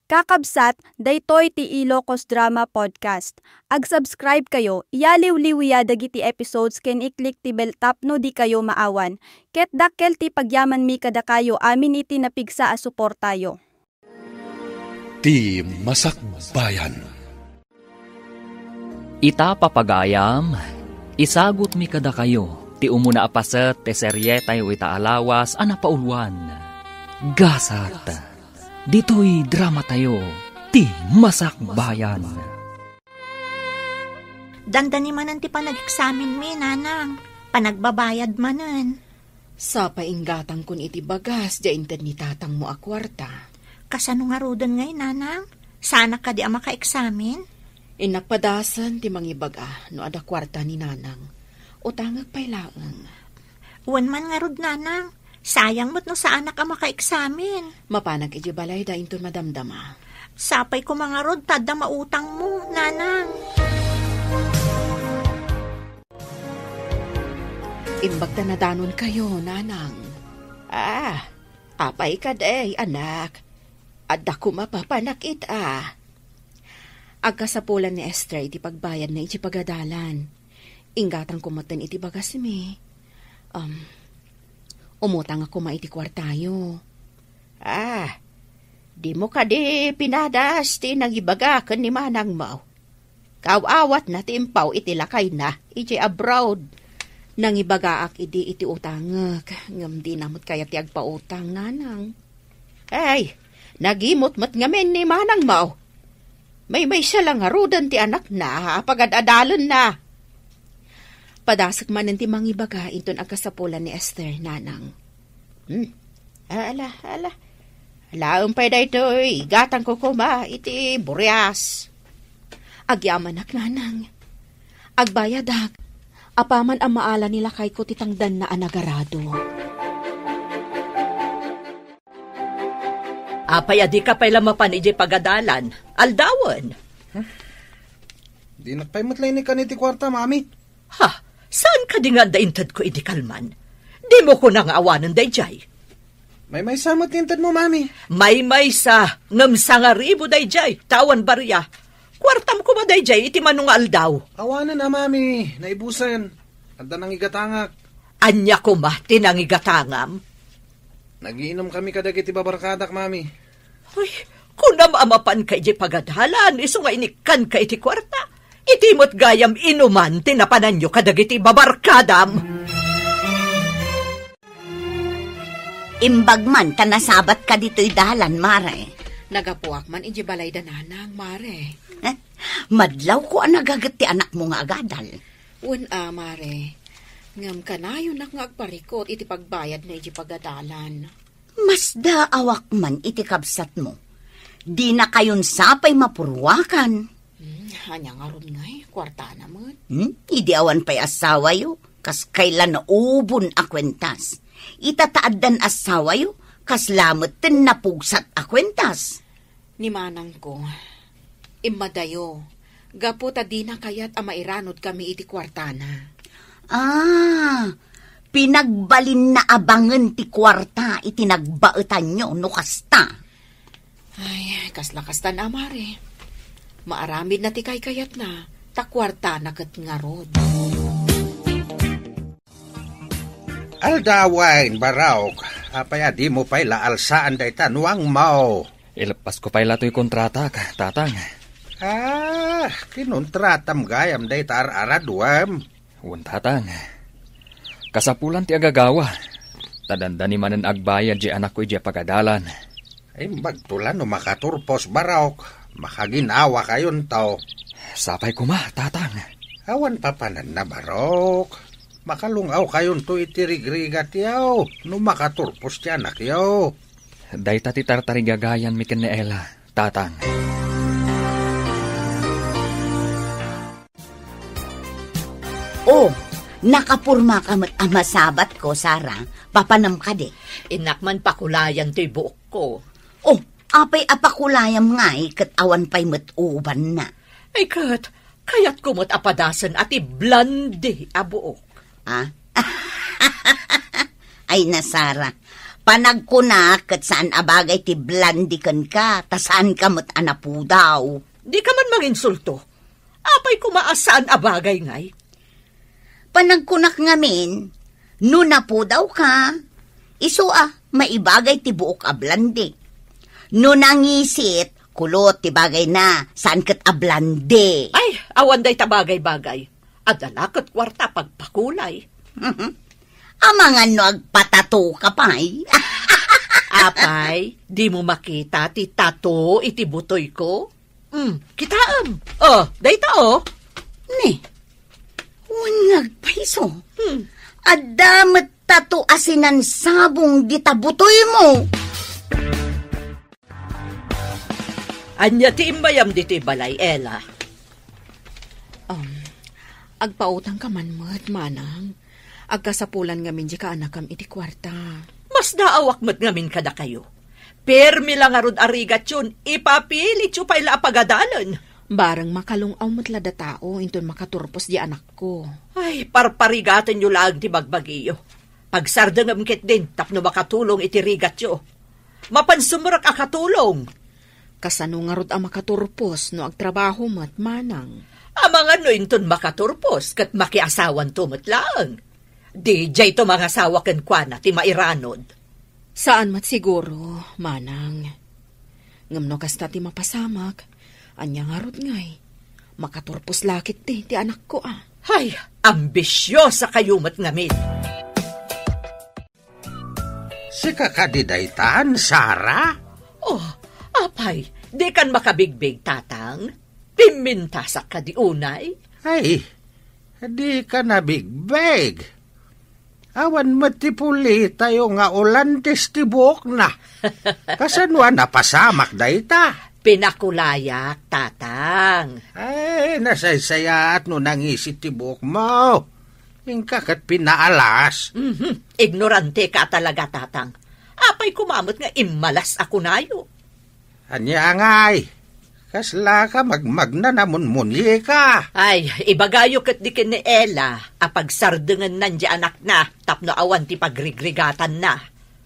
Kakabsat, daytoy ti Ilocos Drama Podcast. Ag-subscribe kayo, iyaliw-liwiya dagiti episodes ken iklik ti bell tapno di kayo maawan. Ket dakkel ti pagyaman mi kada kayo amin iti napigsa a suportayo. Ti Masakbayan. Ita papagayam, isagot mi kada kayo, ti umuna apaset ti serye tayo ita alawas anapauluan. Gasat. Dito'y drama tayo, ti Masakbayan. Dandani manan ti panag-examine mi, nanang. Panagbabayad manan. Sa painggatang kun iti bagas, diainted ni tatang mo a kwarta. Kasano nga rodan ngay, nanang? Sana ka di ama ka-examine? Inakpadasan ti mangibaga no ada kwarta ni nanang. Utangag pa'y laang. Uwan man nga rod, nanang. Sayang mo't no sa anak ang maka-examine. Mapanag iti balay da inton madamdama. Sapay ko mga rod, tada mautang mo, nanang. Imbagta na danon kayo, nanang. Apay ka day, anak. Adda ko mapapanakit Agkasapulan ni Esther iti pagbayad na iti pagadalan. Inggatang kumatan iti bagas mi. Umutang ako maiti kwartayo. Di mo ka di pinadas ti nagibagakan ni manang mo. Kawawat na timpaw iti lakay na, iti abroad. Nangibagaak iti utangak, ngam di namot kaya ti agpautang nanang. Nagimot-mat ngamen ni manang mo. May siya lang harudan ti anak na, pagadadalan na. Padasak man ti mangibaga inton agkasapulan ni Esther, nanang. Umpay da ito'y gatang ko kuma iti buryas. Agyamanak, nanang. Agbayadak. Apaman ang maala nila kay ko titangdan na anagarado. Apay adi ka pa'y lamapan iti pagadalan. Aldawan. Di nagpaymatlay ni kaniti kwarta, mami. Saan ka di nga daintad ko iti kalman? Di mo ko nang awanan dayjay. May samot nintad mo, mami. May sa ngamsa nga ribo dayjay, tawan barya. Kwartam ko ba dayjay, iti manungal daw. Awanan na, mami. Naibusan. Anda nang igatangak. Anya ko ma, tinangigatangam. Nagiinom kami kadag iti babarkadak, mami. Uy, kung amapan ka iti pagadalan, iso nga inikan ka iti kwarta. Itimot gayam inuman, tinapanan nyo kadagiti babarkadam. Imbagman, tanasabat ka dito'y dalan, mare. Nagapuak man iti balay da nanang, mare. Madlaw ko ang nagagat ti anak mo nga agadal. Mare. Ngam ka na yun nga agparikot iti pagbayad na iti pagadalan. Mas daawak man iti kabsat mo. Di na kayon sapay mapurwakan. Hanya nga ron ngay, kwarta naman. Idi awan pa'y asawa yo, kas kailan na ubon a kwentas. Itataadan asawa yo, kas lamot tin napugsat a kwentas. Ni manang ko, imadayo, gaputa di na kayat amairanod kami iti kwartana. Pinagbalin na abangan ti kwarta, iti nagbaetan nyo, no kasta. Ay, kasla-kasta na, mare. Maaramid na ti kayat na, takwarta na kat nga rod. Aldawain, baraok. Apaya di mo pa'y laalsaan da itanuang mau. Ilapas ko pa'y lato'y kontrata ka, tatang. Kinontratam gayam da itar-araduam. Uwan, tatang. Kasapulan ti agagawa. Tadandani manan agbayad di anak ko di pagadalan. Ay magtulan no makaturpos, baraok. Makaginawa kayon tao. Sapay ko ma, tatang. Awan papanan na, barok. Makalungaw kayon to itirigrigat yaw. No makaturpos ti anak yaw. Day tati tartarigagayan mi ken ni Ella, tatang. Nakapurma ka amasabat ko, Sara. Papanam ka di. Inakman pakulayan ti buok ko. Apay apakulayam nga kat awan pa'y matuban na. Ay kayat kumot apadasan ati blandi abuok. Ay, Nasara, Panagkunak kat saan abagay ti blandikan ka, ta saan ka mo't anapudaw. Di ka man manginsulto. Apay kumaasaan abagay ngay. Panagkunak ngamin, no napudaw ka, iso maibagay ti buok ablandi. No nangisit, kulot ti bagay na, saan kat ablandi. Ay, awan day tabagay-bagay. Adala kat kwarta pagpakulay. Amangan no agpatato ka pa'y. Apay, di mo makita ti tato iti butoy ko? Kitaam. Dayta Ne, unag paiso. Adamat tato asinan sabong ditabutoy mo. Anya ti imbayam dito balay, Ella. Agpautang ka man mo't, manang. Agkasapulan ngamin di ka anakam iti kwarta. Mas naawak mo't ngamin kada kayo. Permi lang arod arigat yun, ipapilit yung paila apagadalan. Barang makalungaw mo't lada tao, inton makaturpos di anak ko. Ay, parparigatan nyo lang ti bagbagiyo. Pagsardangam kit din, tapno makatulong iti rigat yo. Mapansumurak akatulong. Kasano nga rod ang makaturpos no agtrabaho mo't, manang. Amang ano inton makaturpos, kat makiasawan tumot lang. Di jay to mga asawa ken kwa ti mairanod. Saan mat siguro, manang? Ngamno kasta ti mapasamak, anya nga rod ngay. Makaturpos lakit ti anak ko Ay, ambisyosa kayo mat ngamin. Si kakadidaytan, Sara? Apay, di kan makabigbig tatang? Pimintasak ka di unay? Ay, di ka na bigbeg. Awan matipuli tayo nga ulantes ti buok na. Kasanwa napasamak dayta. Pinakulayak, tatang. Ay, nasaysaya at no nangisit ti buok mo. Ingkakat pinaalas. Ignorante ka talaga, tatang. Apay kumamot nga imalas ako nayo. Anya ngay. Kasla ka magmagna namon munye ka. Ay, ibagayo kat di ni Ella, apagsardengan nandiya anak na, tapno awan ti pagrigrigatan na.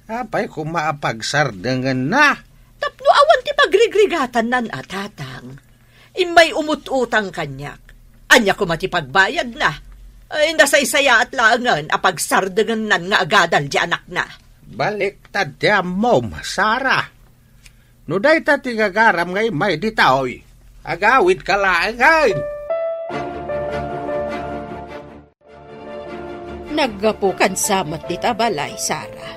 Apay kumaapagsardengan na. Tapno awan ti pagrigrigatan nan tatang. Imay umututang kanyak. Anya ko matipagbayad na. Ay, nasaysaya at langan, apagsardengan nan nga agadal di anak na. Balik tadya mom, Sara. No day ta tigagaram ngay may ditaoy. Agawid ka lang ngay. Naggapukan samat dita balay, Sara.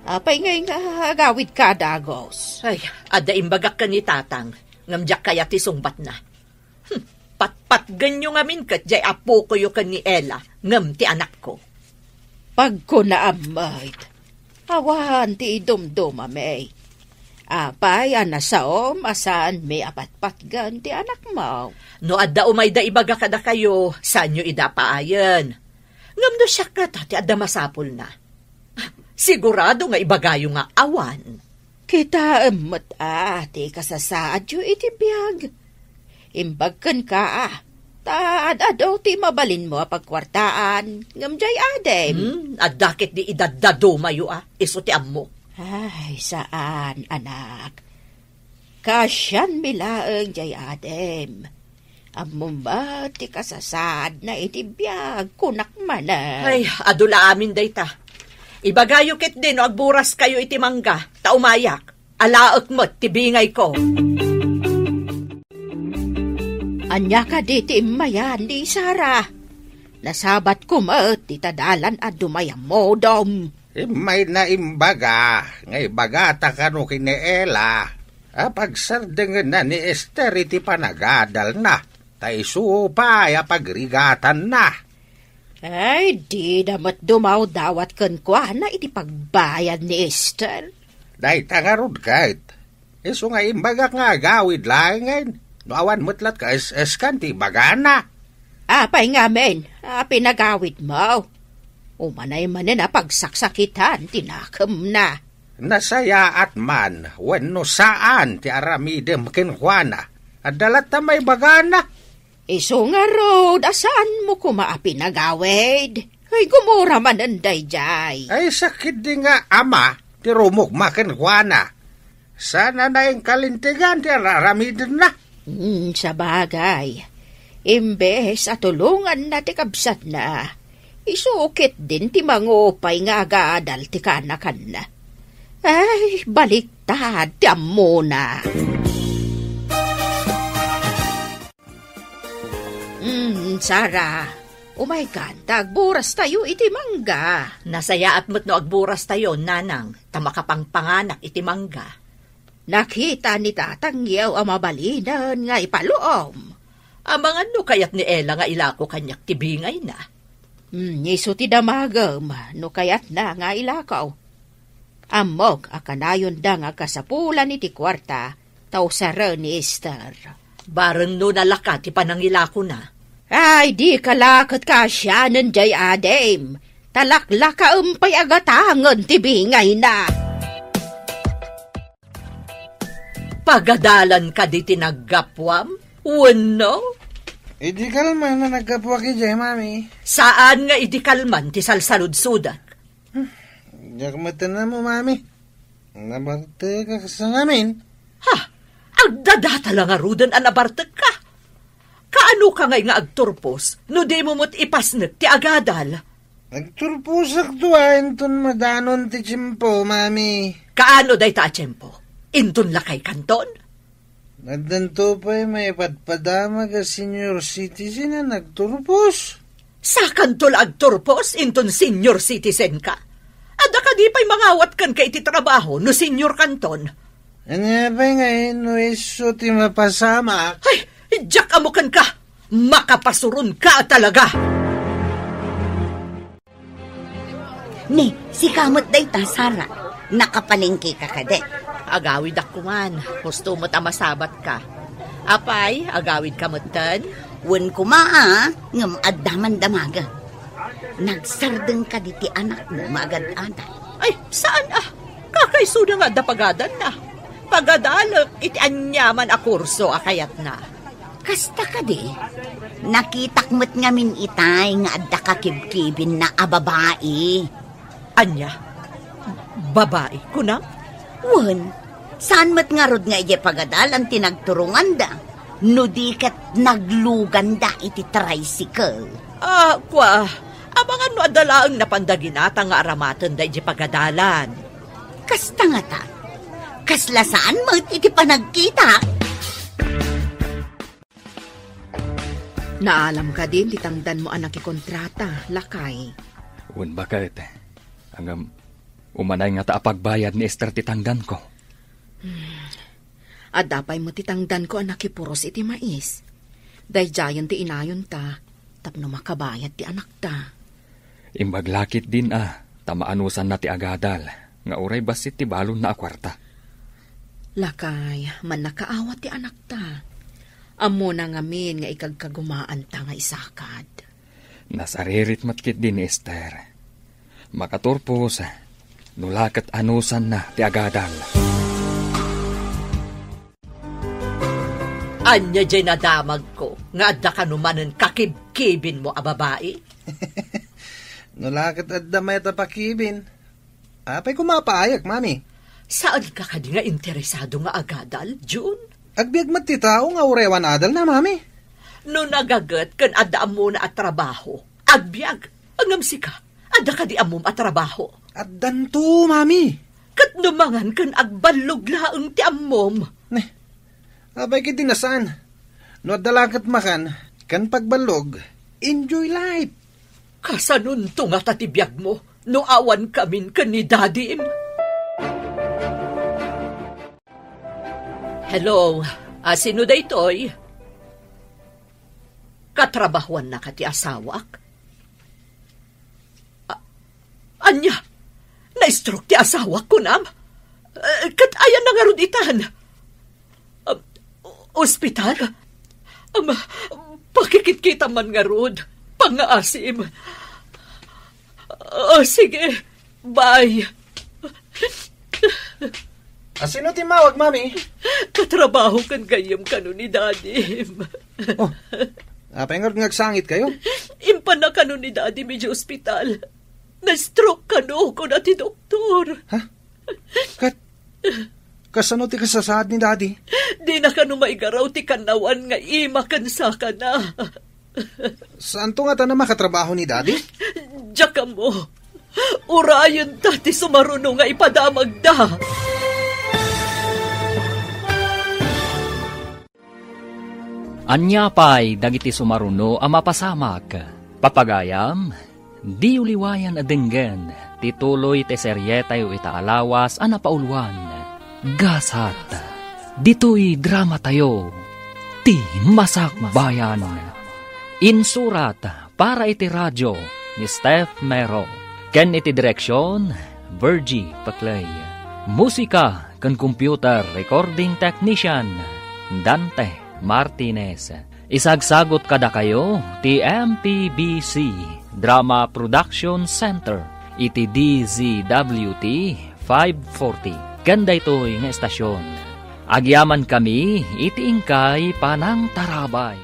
Apay ngay nga agawid ka dagos. Ay, ada imbagak ka ni tatang. Ngamjak kaya ti sungbat na. Pat ganyo ngamin kat jay apo ko yu ka ni Ella. Ngam ti anak ko. Pag ko naamay, awan ti idumduma may. Apay, anasaom, asaan may apatpatgan ti anak mo. No adda umay da ibaga kada kayo, saan nyo idapaayan. Ngam no siya ka, tati adda masapul na. Sigurado nga ibagayo nga awan. Kita emot ti kasasaad yu iti biyag. Imbagkan ka taad-adaw ti mabalin mo pagkwartaan, ngam jay adem. Adakit di idadado mayo iso ti ammo. Ay, saan, anak? Kasyan milaeng jay adem. Among ba ti kasasad na itibiyag kunak mana? Ay, adula amin dayta. Ibagayo kit din o agburas kayo iti mangga, taumayak. Alaak mo't tibingay ko. Anya ka di ti imayan di Sara. Nasabat ko mo't titadalan at dumayang modom. May na imbaga, ngay bagata ka no kiniela. Pagsardengan na ni Esther iti panagadal na. Taisuo pa pagrigatan na. Ay, di damat dumaw dawat kan kwa na iti pagbayad ni Esther. Day tangarod kahit. Iso nga imbaga nga gawid lang ngayon. No awan mutlat ka es-eskan ti bagana. Apay nga men, pinagawid mo. Umanay manin pagsakitan, tinakam na. Nasaya at man, wenno saan ti aramidem kinhuana. Adalat na may bagana. Iso nga road, asaan mo kumaapi nagawid? Ay, gumura man anday jay. Ay, sakit di nga ama, ti rumukmaken kuana. Sana na yung kalintigan ti raramidin na. Sa bagay, imbes at tulungan na ti kabsat na, isukit din ti mangupay nga agaadal ti kanakan na. Ay, baliktad ti ammo na. Sara, umay ka, tagburas tayo iti mangga. Nasayaat mo't no agburas tayo, nanang, tamakapang panganak iti mangga. Nakita ni tatangyaw ang mabalinan nga ipaluom. Amangan no kayat ni Ella nga ilako kanyak tibingay na. Iso ti damagam, no kayat na nga ilakaw. Amog akanayon da nga kasapulan iti kwarta, tau sara ni Esther. Bareng no nalaka ti panangilako na. Ay, di kalakot ka siya nandiay adem. Talaklaka umpay agatangan tibingay na. Pagadalan ka di tinagapwam? Wano? Idi kalman na nagkapwa ki jay, mami. Saan nga idi kalman ti salsalud-sudak? Diyak matanan mo, mami. Nabarte ka sa namin. Ha? Agdadata lang arudan anabartag ka. Kaano ka ngay nga agturpos, no di mo mo't ipasnek ti agadal? Nagturpusak tuwain ton madanon ti tsimpo, mami. Kaano day ta tiyempo? Intun lakay kanton? Nadanto pa'y may patpadama ka senior citizen na nagturpos. Sa kantol agturpos, intun senior citizen ka? Ada ka di pa'y mangawat kan ka iti trabaho no senior kanton? Ano pa'y ngayon no iso ti mapasama? Ay! Diyak amukan ka! Makapasurun ka talaga! Ni, si kamot day ta, Sara. Nakapalingki ka kade. Agawid ako man. Gusto mo't amasabat ka. Apay, agawid ka mo't tan? Wen kumaa, ngam addaman damaga. Nagsardeng ka di ti anak mo, magad-aday. Ay, saan Kakaisuda nga da pagadan na. Pagadalak, iti anyaman a kurso akayat na. Kasta ka di, nakitak mo't ngamin itay nga adda ka kibkibin na ababae. Anya? Babae? Kunang? Wen, saan mo't nga rod nga ije pagadalan tinagturungan da? No di kat naglugan da iti tricycle. Abangan no adalaang napandaginata nga aramatan da ije pagadalan. Kasta nga ta, kasla saan mo't iti panagkita? Naalam ka din, titangdan mo anak ikontrata, lakay. Un bakit? Hanggang umanay nga taapagbayad ni Esther titangdan ko. At dapay mo titangdan ko anak ipuros iti mais. Dahil ti inayon ta, tapno makabayad ti anak ta. Imbaglakit din tamaanusan na ti agadal, nga uray basit ti balon na akwarta. Lakay, man nakaawat ti anak ta. Amo na ngamin nga ikagkagumaan ta nga isakad. Nasaririt matkit din ni Esther. Makaturpos, nulakat anusan na ti agadal. Anya dyan nadamag ko, nga adda ka numanan kakibkibin mo a babae? Nulakat at damay tapakibin. Apay kumapaayak, mami. Saan ka kadi nga interesado nga agadal, June? Agbiag mat ti tao nga urewan adal na, mami. No nagagat kan adda mo na at trabaho, agbiag, angamsi ka, adda ka di amom at trabaho. At danto, mami. Kat numangan kan agbalog laang ti amom. Abay kiti nasaan. No adalakat makan, kan pagbalog, enjoy life. Kasanun to nga tatibiyag mo, no awan kamin kan ni Daddy. Hello, sino da ito'y? Katrabahuan na ka ti asawak? Anya, na-stroke ti asawak ko nam? Kat ayan na nga ruditan. Ospital? Pakikit-kita man nga rod. Pangaasim. Sige, bye. Sino timawag, mami? Katrabaho kan gayam kano ni Daddy. Apengor ngagsangit kayo? Impan na kano ni Daddy medyo ospital. Na-stroke kano ko na ti doktor. Ha? Kasano ti kasasaad ni Daddy? Di na ka maigaraw ti kanawan nga imakan sa ka na. Saan to nga ta na makatrabaho ni Daddy? Diyak ka mo. Urayan ta ti sumaruno nga ipadamag da. Anya pay dagiti sumaruno a mapasamak. Papagayam, di uliwayan adenggen, tituloy te serye tayo itaalawas a napaulwan. Gasat, dito'y drama tayo, ti Masakbayan. Insurat para iti radyo ni Steph Mero. Ken iti direksyon, Virgie Paclay. Musika ken computer recording technician, Dante Martinez. Isagsagot kada kayo ti MPBC Drama Production Center iti DZWT 540. Ganda ito'y nga estasyon. Agyaman kami iti ingkay panang tarabay.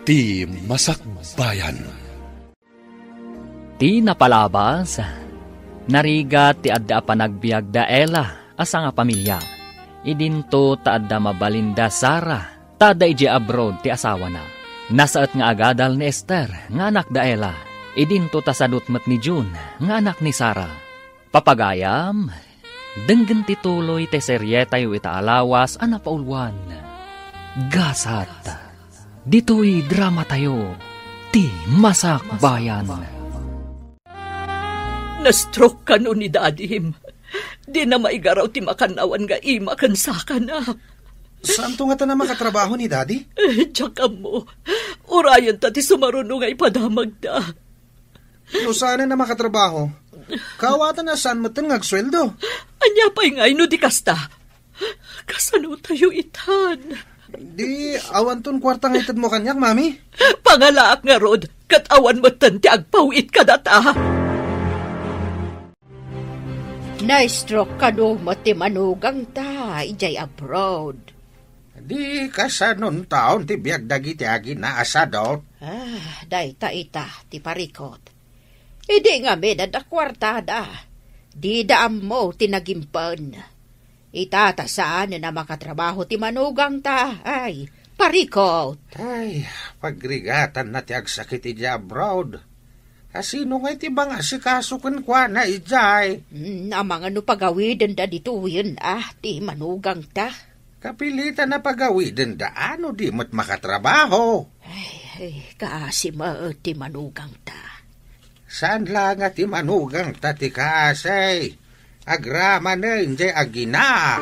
Ti Masakbayan. Ti napalabas, narigat ti adda panagbiag da Ela asa nga pamilya. Idinto ta adda mabalinda Sara, tada iji abroad ti asawa na. Nasaat nga agadal ni Esther, nga anak da Ela. Idinto ta sadutmat ni June, nga anak ni Sara. Papagayam, denggen tituloy te serye tayo itaalawas a napaulwan. Gasat, dito'y drama tayo, ti Masakbayan. Na-stroke ka no ni Dadim. Di na maigaraw ti makanawan nga imakan sa ka na. Saan to nga ta na makatrabaho ni Daddy? Diyak ka mo. Urayan ta ti sumaruno nga ipadamag da. No sana na makatrabaho. Kawatan na saan matan ngagsweldo. Anya pa'y ngay no di kasta. Kasano tayo itan? Di awan ton kwarta nga itad mo kanyak, Mami. Pangalaak nga rod, katawan mo ti agpawit ka data. Na-stroke ka no mati manugang ta, ijay abroad. Di kasanon taon ti biag dagiti agi na asadot. Day ta ita, ti parikot. Idi nga da kwartada. Di daam mo tinagimpan. Itata saan na makatrabaho ti manugang ta. Ay, parikot. Ay, pagrigatan na ti agsakit iti abroad. Kasino nga iti bang asikasukan kwa na ijay? Amang ano pagawiden da dito yun ti manugang ta. Kapilitan na pagawiden da ano di mo't makatrabaho. Ay, kaasima ti manugang ta. Saan lang at imanugang tatikasay? Agrama na hindi agina.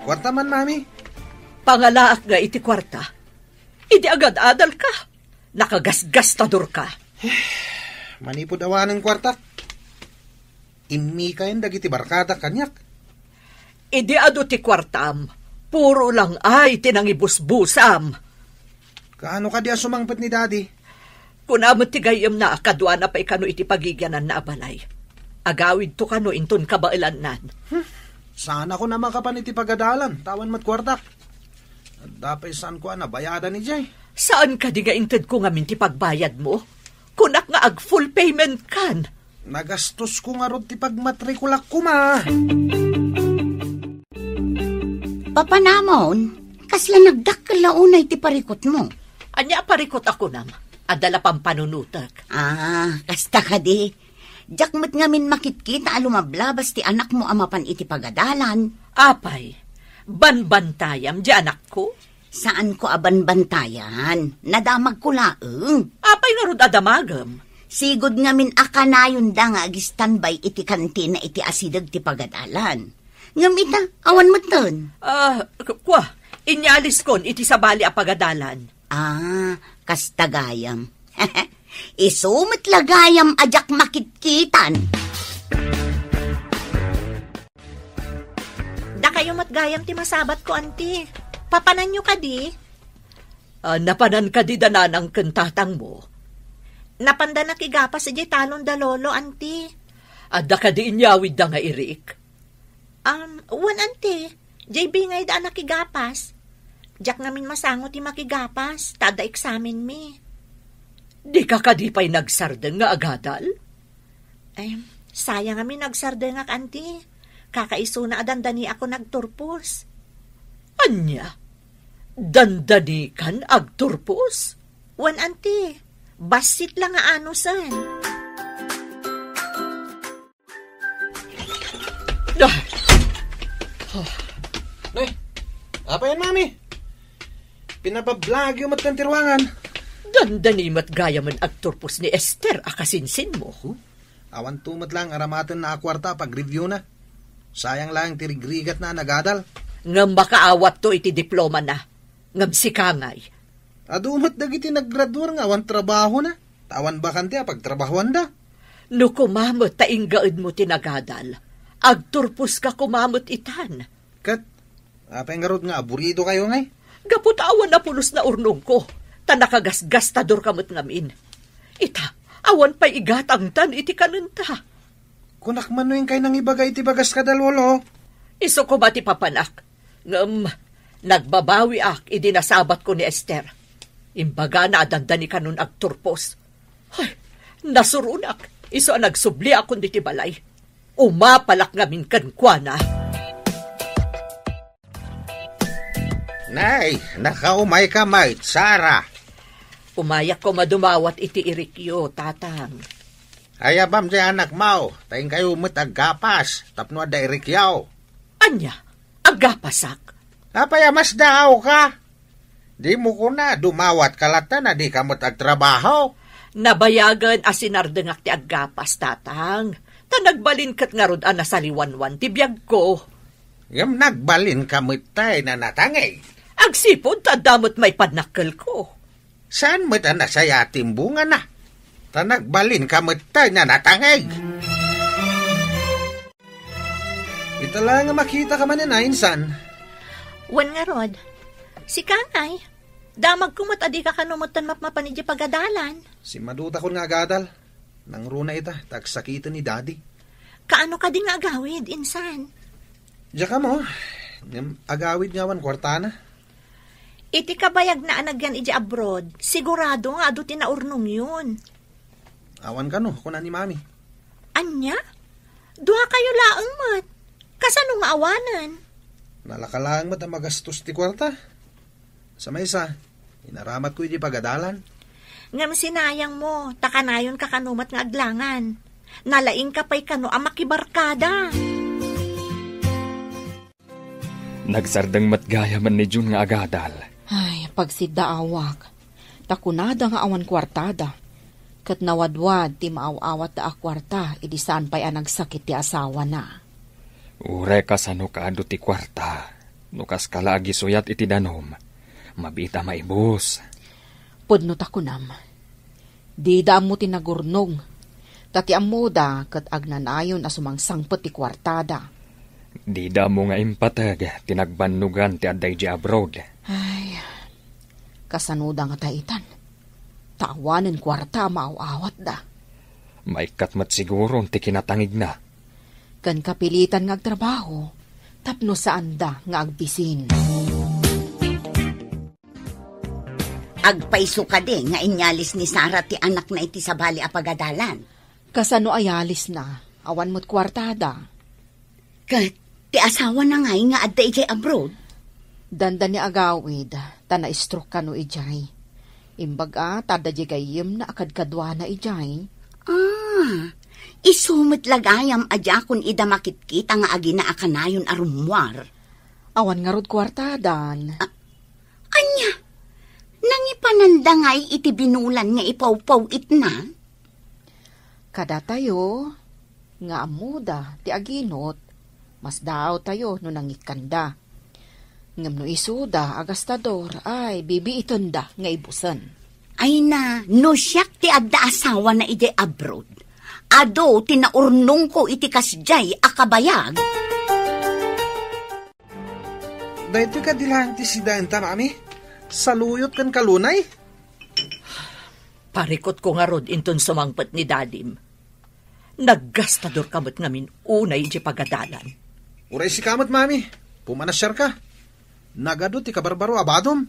Kwarta man, Mami. Pangalaak nga iti kwarta. Idi agad-adal ka. Nakagasgastador ka. Manipod awan ng kwarta. Imi kayan dagiti barkada kanyak. Idi ado ti kwartam. Puro lang ay tinangibusbusam. Kaano ka di sumangpet ni Daddy? Kunamot ti gayam na kadwa na pa ikano iti pagigyanan na abalay. Agawid to kano inton kabailan nan. Sana ko naman kapan iti pagadalan. Tawan mat kwarta. Dapay saan ko bayadan ni Jay. Saan ka di nga inted ko nga minti pagbayad mo? Kunak nga ag full payment kan. Nagastos ko nga rod ti pagmatrikulak ko, Ma. Papanamon, kasla nagdakalaunay ti parikot mo. Anya parikot ako nam, adala pang panunutak. Kasta ka di. Jakmat ngamin makitkita alumablabas ti anak mo amapan iti pagadalan. Apay, banbantayam di anak ko? Saan ko abanbantayan? Nadamag ko laeng. Apay nga rod adamagam. Sigod ngamin akanayon da nga agi-standby iti kantina iti asidag ti pagadalan. Ngamita, awan mo ton. Kwa, inyalis kon iti sabali a pagadalan. Kastagayam. Isumit lagayam ajak makitkitan. Da kayo matgayam ti masabat ko, anti. Papanan nyo ka di? Napanan ka di dananang kentatang mo. Napanda nakigapas si talon da lolo, anti. Da ka di inyawid da nga irik. Wan, anti. JB ngay da nakigapas. Jak ngamin masangot ti makigapas. Tada eksamen mi. Di ka kadipay nagsardeng nga agadal? Ay, sayang kami nagsardengak, anti. Kakaiso na adandani ako nagturpos. Anya? Dandani kan agturpos? Wan, anti. Basit lang nga anusan. Noy, apa yan, mami? Pinabablog yung matkantirwangan. Dandani mat gaya man agturpos ni Esther akasinsin mo. Awan tumat lang aramatan na akwarta pag-review na. Sayang lang tirigrigat na nagadal. Ngam makaawat to iti diploma na. Ngam sikangay. Adumat dagiti naggraduar nga awan trabaho na. Tawan bakante pagtrabahoan da. No kumamot tainggaid mo tinagadal. Agturpos ka kumamot itan. Kat, apa yung garod nga aburido kayo ngay? Gapot awan na pulos na urnong ko. Tanakagasgastador kamot ngamin. Ita, awan pa'y igatang tan iti kanunta. Kunak man yung kay nang ibagay iti bagas kadalolo. Iso ko ba ti papanak? Nagbabawi ak idinasabat ko ni Esther. Imbaga na adandani kanun agturpos. Ay, nasurunak. Iso ang nagsubli ako diti balay. Umapalak ngamin kankwana. Nay, nakaumay ka, mait, Sara. Umayak ko madumawat iti irikyo, tatang. Ayabam di anak mau, taing kayo aggapas, tapno ada irikyaw. Anya, agapasak. Apaya mas daaw ka? Di mo ko na dumawat kalata na di ka agtrabaho. Nabayagan asinardengak ti agapas, tatang. Tanagbalin kat nga rod anasaliwanwan ti biyag ko. Yung nagbalin ka mitay na natangay. Agsipod, tadamot may padnakkel ko. Saan mo't nasaya timbunga na? Tanagbalin ka mitay na natangay. Ito lang nga makita ka man na insan. Wan nga, Rod. Si Kanay, damag kumot adi ka kanumutan mapmapanidya pagadalan. Si Maduta ko nga agadal. Nang runa ita, tagsakitan ni Daddy. Kaano ka din nga agawid, insan? Diya ka mo, agawid nga wan kwartana. Iti kabayag na anagyan iti abroad, sigurado nga ado tinaurnong yun. Awan ka no, kuna ni Mami. Anya? Duha kayo laang mat. Kasano nga awanan? Nalakalang mat ang magastos ti kwarta. Sa may isa, inaramat ko iti pagadalan. Ngam sinayang mo, takanayon ka kanumat nga aglangan. Nalaing ka pa'y kano ang makibarkada. Nagsardang matgaya man ni Jun nga agadal. Ay, pagsidaawak. Takunada nga awan kwartada. Kat nawadwad ti maaw-awat da akwarta, idisaan pa'y nagsakit ti asawa na. Ure ka sa nukaado ti kwarta. Nukas kalagi suyat iti danom. Mabita maibos. Pudno takunam. Di da mo tinagurnong. Tati amuda kat agnanayon asumang sangpot ti kwartada. Di da mo nga impatag, tinagbanugan ti aday di abroad. Ay, kasanuda nga taitan. Tawanin kwarta maaw-awat da. Maikat mat siguro ti kinatangig na. Kan kapilitan nga agtrabaho, tapno saan da nga agbisin. Agpaiso ka de nga inyalis ni Sara ti anak na iti sabali a pagadalan. Kasano ayalis na, awan mo't kwartada. Kat ti asawa na nga adda ijay abroad. Danda ni agawid, tana-stroke ka no ijay. Imbaga, tada di gayim na akadkadwa na ijay. Isumit lagayam adya kun ida makitkita nga agina akanayon arumwar. Awan nga rod kwartadan. Anya, nangipanandangay iti binulan nga ipaw-paw itna? Kada tayo, nga amuda, ti aginot, mas daw tayo no nangikanda. Ngam no isuda, agastador, ay bibi itunda nga ibusan. Ay na, no siyak ti adda asawa na ide abroad. Ado, tinaurnong ko iti kasjay akabayag. Dahito ka dilanti si Danta, Mami. Saluyot kan kalunay. Parikot ko nga rod inton sumangpat ni Dadim. Naggastador kamot ngamin unay di pagadalan. Uray si kamot, Mami. Pumanasyar ka. Nagado ti kabarbaro abadom.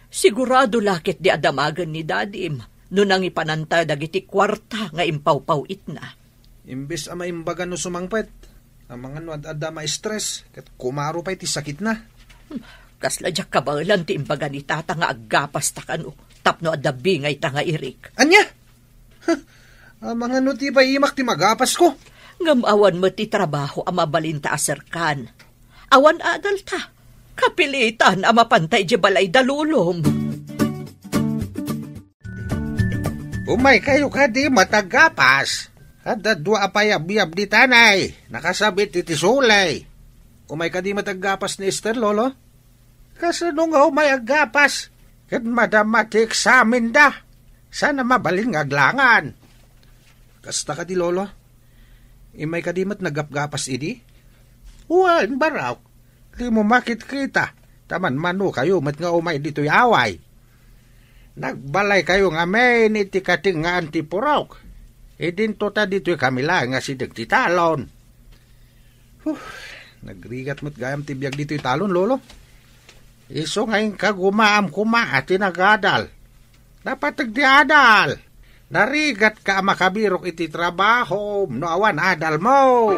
Sigurado lakit di adamagan ni Dadim. No nang ipananta dagiti kwarta nga impawpawit na. Imbes ama imbagan no sumangpet. Ang mga nuad-adda ma-stress. Kat kumaro pa iti sakit na. Kasladyak kabalan ti imbaga ni tata nga aggapas ta kano. Tapno adda bingay ta nga irik. Anya? Ang mga no ti pa imak ti magapas ko. Ngamawan mo ti trabaho ang mabalinta aserkan. Awan adal ta. Kapilitan ang mapantay di balay dalulom. Umay kayo ka di matagapas. Kada dua apayab-yab di tanay. Nakasabit iti sulay. Umay ka di mataggapas ni Esther, Lolo? Kasano nga umay agapas? Kat madamati eksamin da. Sana mabalin nga aglangan. Kasta ka di, Lolo? Imay ka di mat nagapgapas idi? Uwan baraw. Di mo makit kita. Taman mano kayo mat nga umay dito'y away. Nagbalay kayo nga may iti kating nga antipurok. Idinto ta dito'y kamila nga si dagtitalon. Nagrigat mo't gayam tibiyag dito'y talon, Lolo. Iso ngayon kagumaam kuma at tinagadal. Dapat nagdiadal. Narigat ka makabirok iti trabaho. No awan adal mo.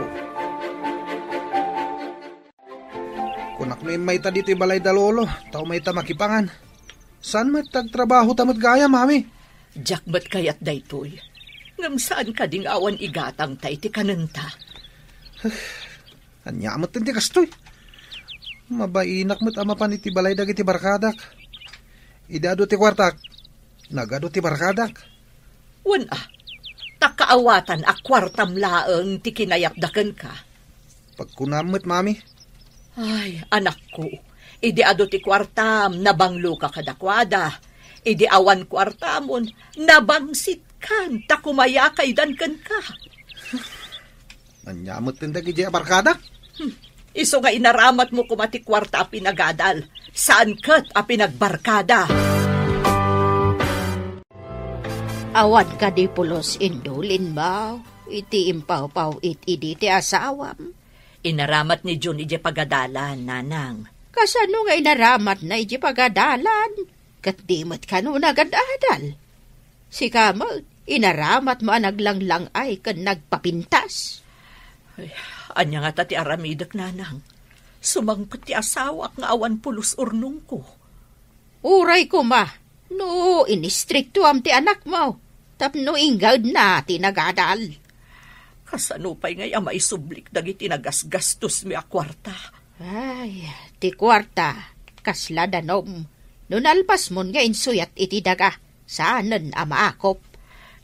Kunak may ta dito'y balay da, Lolo. Tao may ta makipangan. Saan may tagtrabaho tamot gaya, Mami? Jakbat kayat daytoy. Ngam saan ka ding awan igatang ta iti kananta? Anyamat hindi kastoy. Mabainak mo't ama pan iti balay dag iti barkadak. Idado ti kwartak. Nagado ti barkadak. Wana, takaawatan a kwartam laeng ti kinayakdaken ka. Pagkunamot, Mami. Ay, anak ko, idi ado ti kwartam, nabanglo ka kadakwada. Idi awan kwartamon, nabangsit kan, takumaya kaidan kan ka. Anyamot tindag iti barkadak. Iso nga inaramat mo kumati kwarta a pinagadal. Saan kat a pinagbarkada? Awan ka di pulos indulin ba? Iti impaw-paw iti ti asawam. Inaramat ni Jun iti pagadalan, nanang. Kasano nga inaramat na iti pagadalan? Kat di mat ka no nagadadal. Si Kamal, inaramat mo naglang ay kan nagpapintas. Ay, anya nga tati aramidak, nanang. Sumangkot ti asawak nga awan pulos urnong ko. Uray ko ma, no inistrikto am ti anak mo. Tapno ingawd na ti nagadal. Kasano pa'y ngay ama isublik dagiti nagasgastos mi a kwarta. Ay, ti kwarta, kasla danom. Nunalpas mon nga insuyat iti daga, saanan ama akop.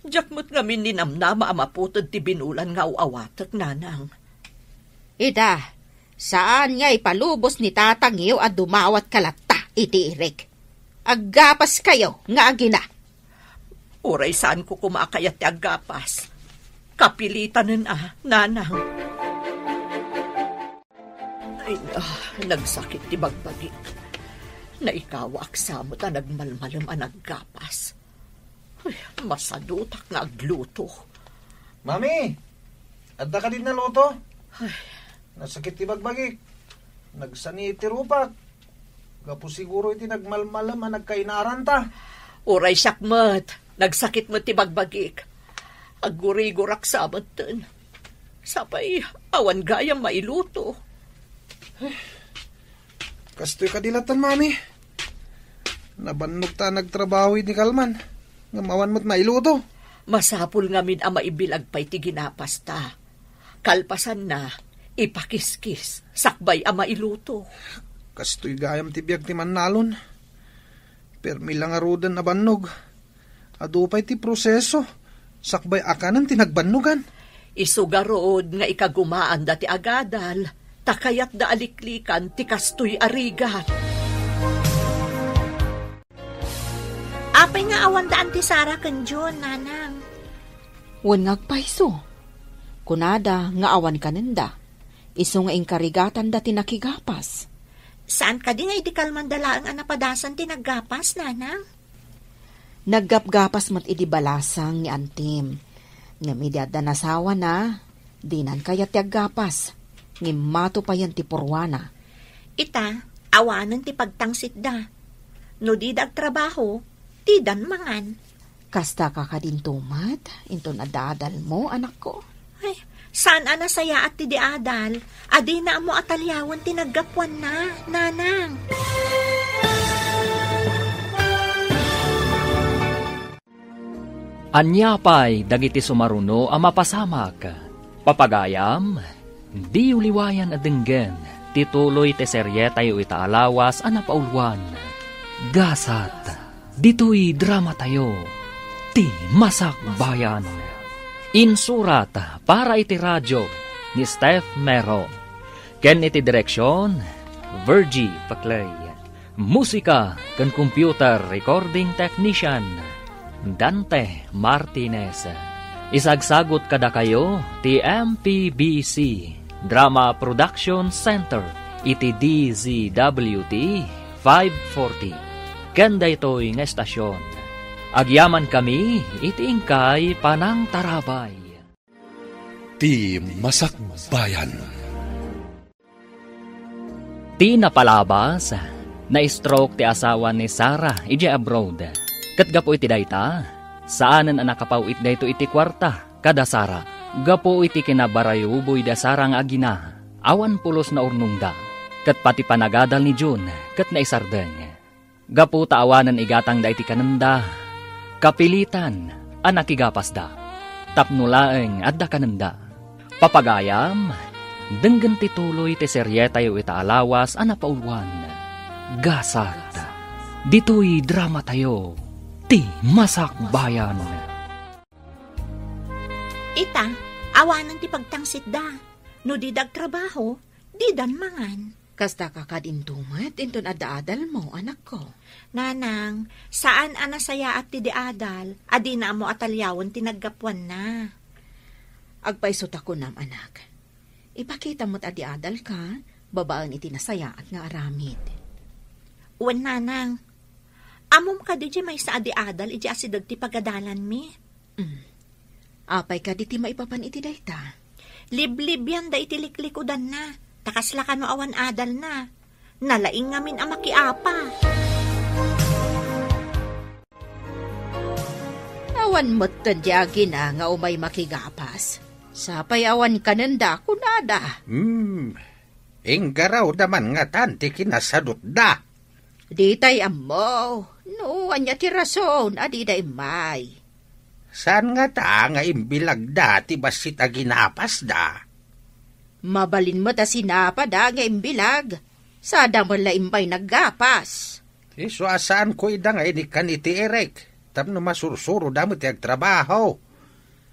Jakmot nga mininamnama amaputod ti binulan nga uawatak, nanang. Ida, saan nga ipalubos ni tatang iyo at dumawat kalata iti irik? Aggapas kayo nga agina. Uray saan ko kumakayat ti aggapas. Kapilitan nanang. Ay, nagsakit ti bagbagik. Naikawak sa mo ta nagmalmalam ang naggapas. Ay, masadutak nga agluto. Mami, adda ka din na luto? Ay, nasakit ti bagbagik. Nagsani iti rupak. Gapo siguro iti nagmalmalam ang nagkainaran ta. Uray sakmat. Nagsakit mo ti bagbagik. Agurigurak sa amatan. Sapay, awan gayam mailuto. Kastoy kadilatan, Mami. Nabannog ta nagtrabaho ni Kalman. Ngamawan mo't mailuto. Masapul nga min ang maibilag pa'y ti ginapas ta. Kalpasan na, ipakiskis, sakbay ang mailuto. Kastoy gayam ti biyag ti Manalon. Permi lang arudan na bannog. Adupay ti proseso. Sakbay akanan tinagbannugan. Isugarod nga ikagumaan dati agadal. Takayat da aliklikan ti kastoy arigat. Apay nga awan daan ti Sara kan John, nanang. Wan ngagpaiso. Kunada nga awan kanenda. Iso nga inkarigatan dati nakigapas. Saan ka di nga iti kalmandalaang anapadasan ti naggapas, nanang? Naggapgapas mat iti balasang ni Antim. Nga midyad na nasawa na, dinan kaya ti aggapas. Ngimato pa yan ti purwana. Ita, awanan ti pagtangsit da. No di dag trabaho, ti dan mangan. Kasta ka kadintumat, into nadadal mo, anak ko. Ay, saan anasaya at ti di adal? Adi na mo atalyawan tinaggapuan na, nanang. Anyapay dagiti sumaruno ang mapasamak. Papagayam, di uliwayan adenggen, tituloy te serye tayo itaalawas ang napaulwan. Gasat, dito'y drama tayo, ti Masak Bayan. Insurat para iti radyo ni Steph Mero. Ken iti direksyon, Virgie Paclay. Musika ken computer recording technician, Dante Martinez. Isagsagot kada kayo ti MPBC Drama Production Center iti DZWT 540. Kenda ito'y nga estasyon. Agyaman kami iti ingkay Panang Tarabay. Ti Masak Bayan. Ti napalabas na stroke ti asawa ni Sarah iti abroad. Kat gapo iti dayta, saanan ang nakapaw it dayto iti kwarta, kada Sara. Gapo iti kinabarayuboy da Sara nga agina, awan pulos na urnungda. Kat pati panagadal ni June, kat na isardeng. Gapo taawanan igatang da iti kananda, kapilitan, anak igapas da. Tapnulaeng adda kananda. Papagayam, denggan tituloy ti serye tayo itaalawas anapaulwan. Gasat, dito'y drama tayo. Ti Masak Bayan. Ita, awanan ti pagtangsit da. No di trabaho, di dan mangan. Kasta ka kadintumat, into nadadal mo, anak ko. Nanang, saan anasaya at ti di adal? Adi na mo atalyawan tinaggapuan na. Agpaisot ako nam, anak. Ipakita mo't adi adal ka, babaan iti nasaya at nga aramid. Uwan, nanang. Amom ka di may sa adi adal, iti asidag ti pagadalan mi. Apay ka di ti maipapan iti dayta. Liblib yan da iti liklikudan na. Takasla ka no awan adal na. Nalaing ngamin ang makiapa. Awan mo't tandiyagi na nga umay makigapas. Sapay awan kananda kunada. Inggaraw naman nga tanti kinasadot da. Di tay amo. No, anya ti rason, adi day may. Saan nga ta nga imbilag dati basit a ginapas da? Mabalin mo ta sinapa da nga imbilag. Sada mo la imbay naggapas. So asaan ko ida nga ini kaniti Eric? Tapno masursuro da mo ti agtrabaho.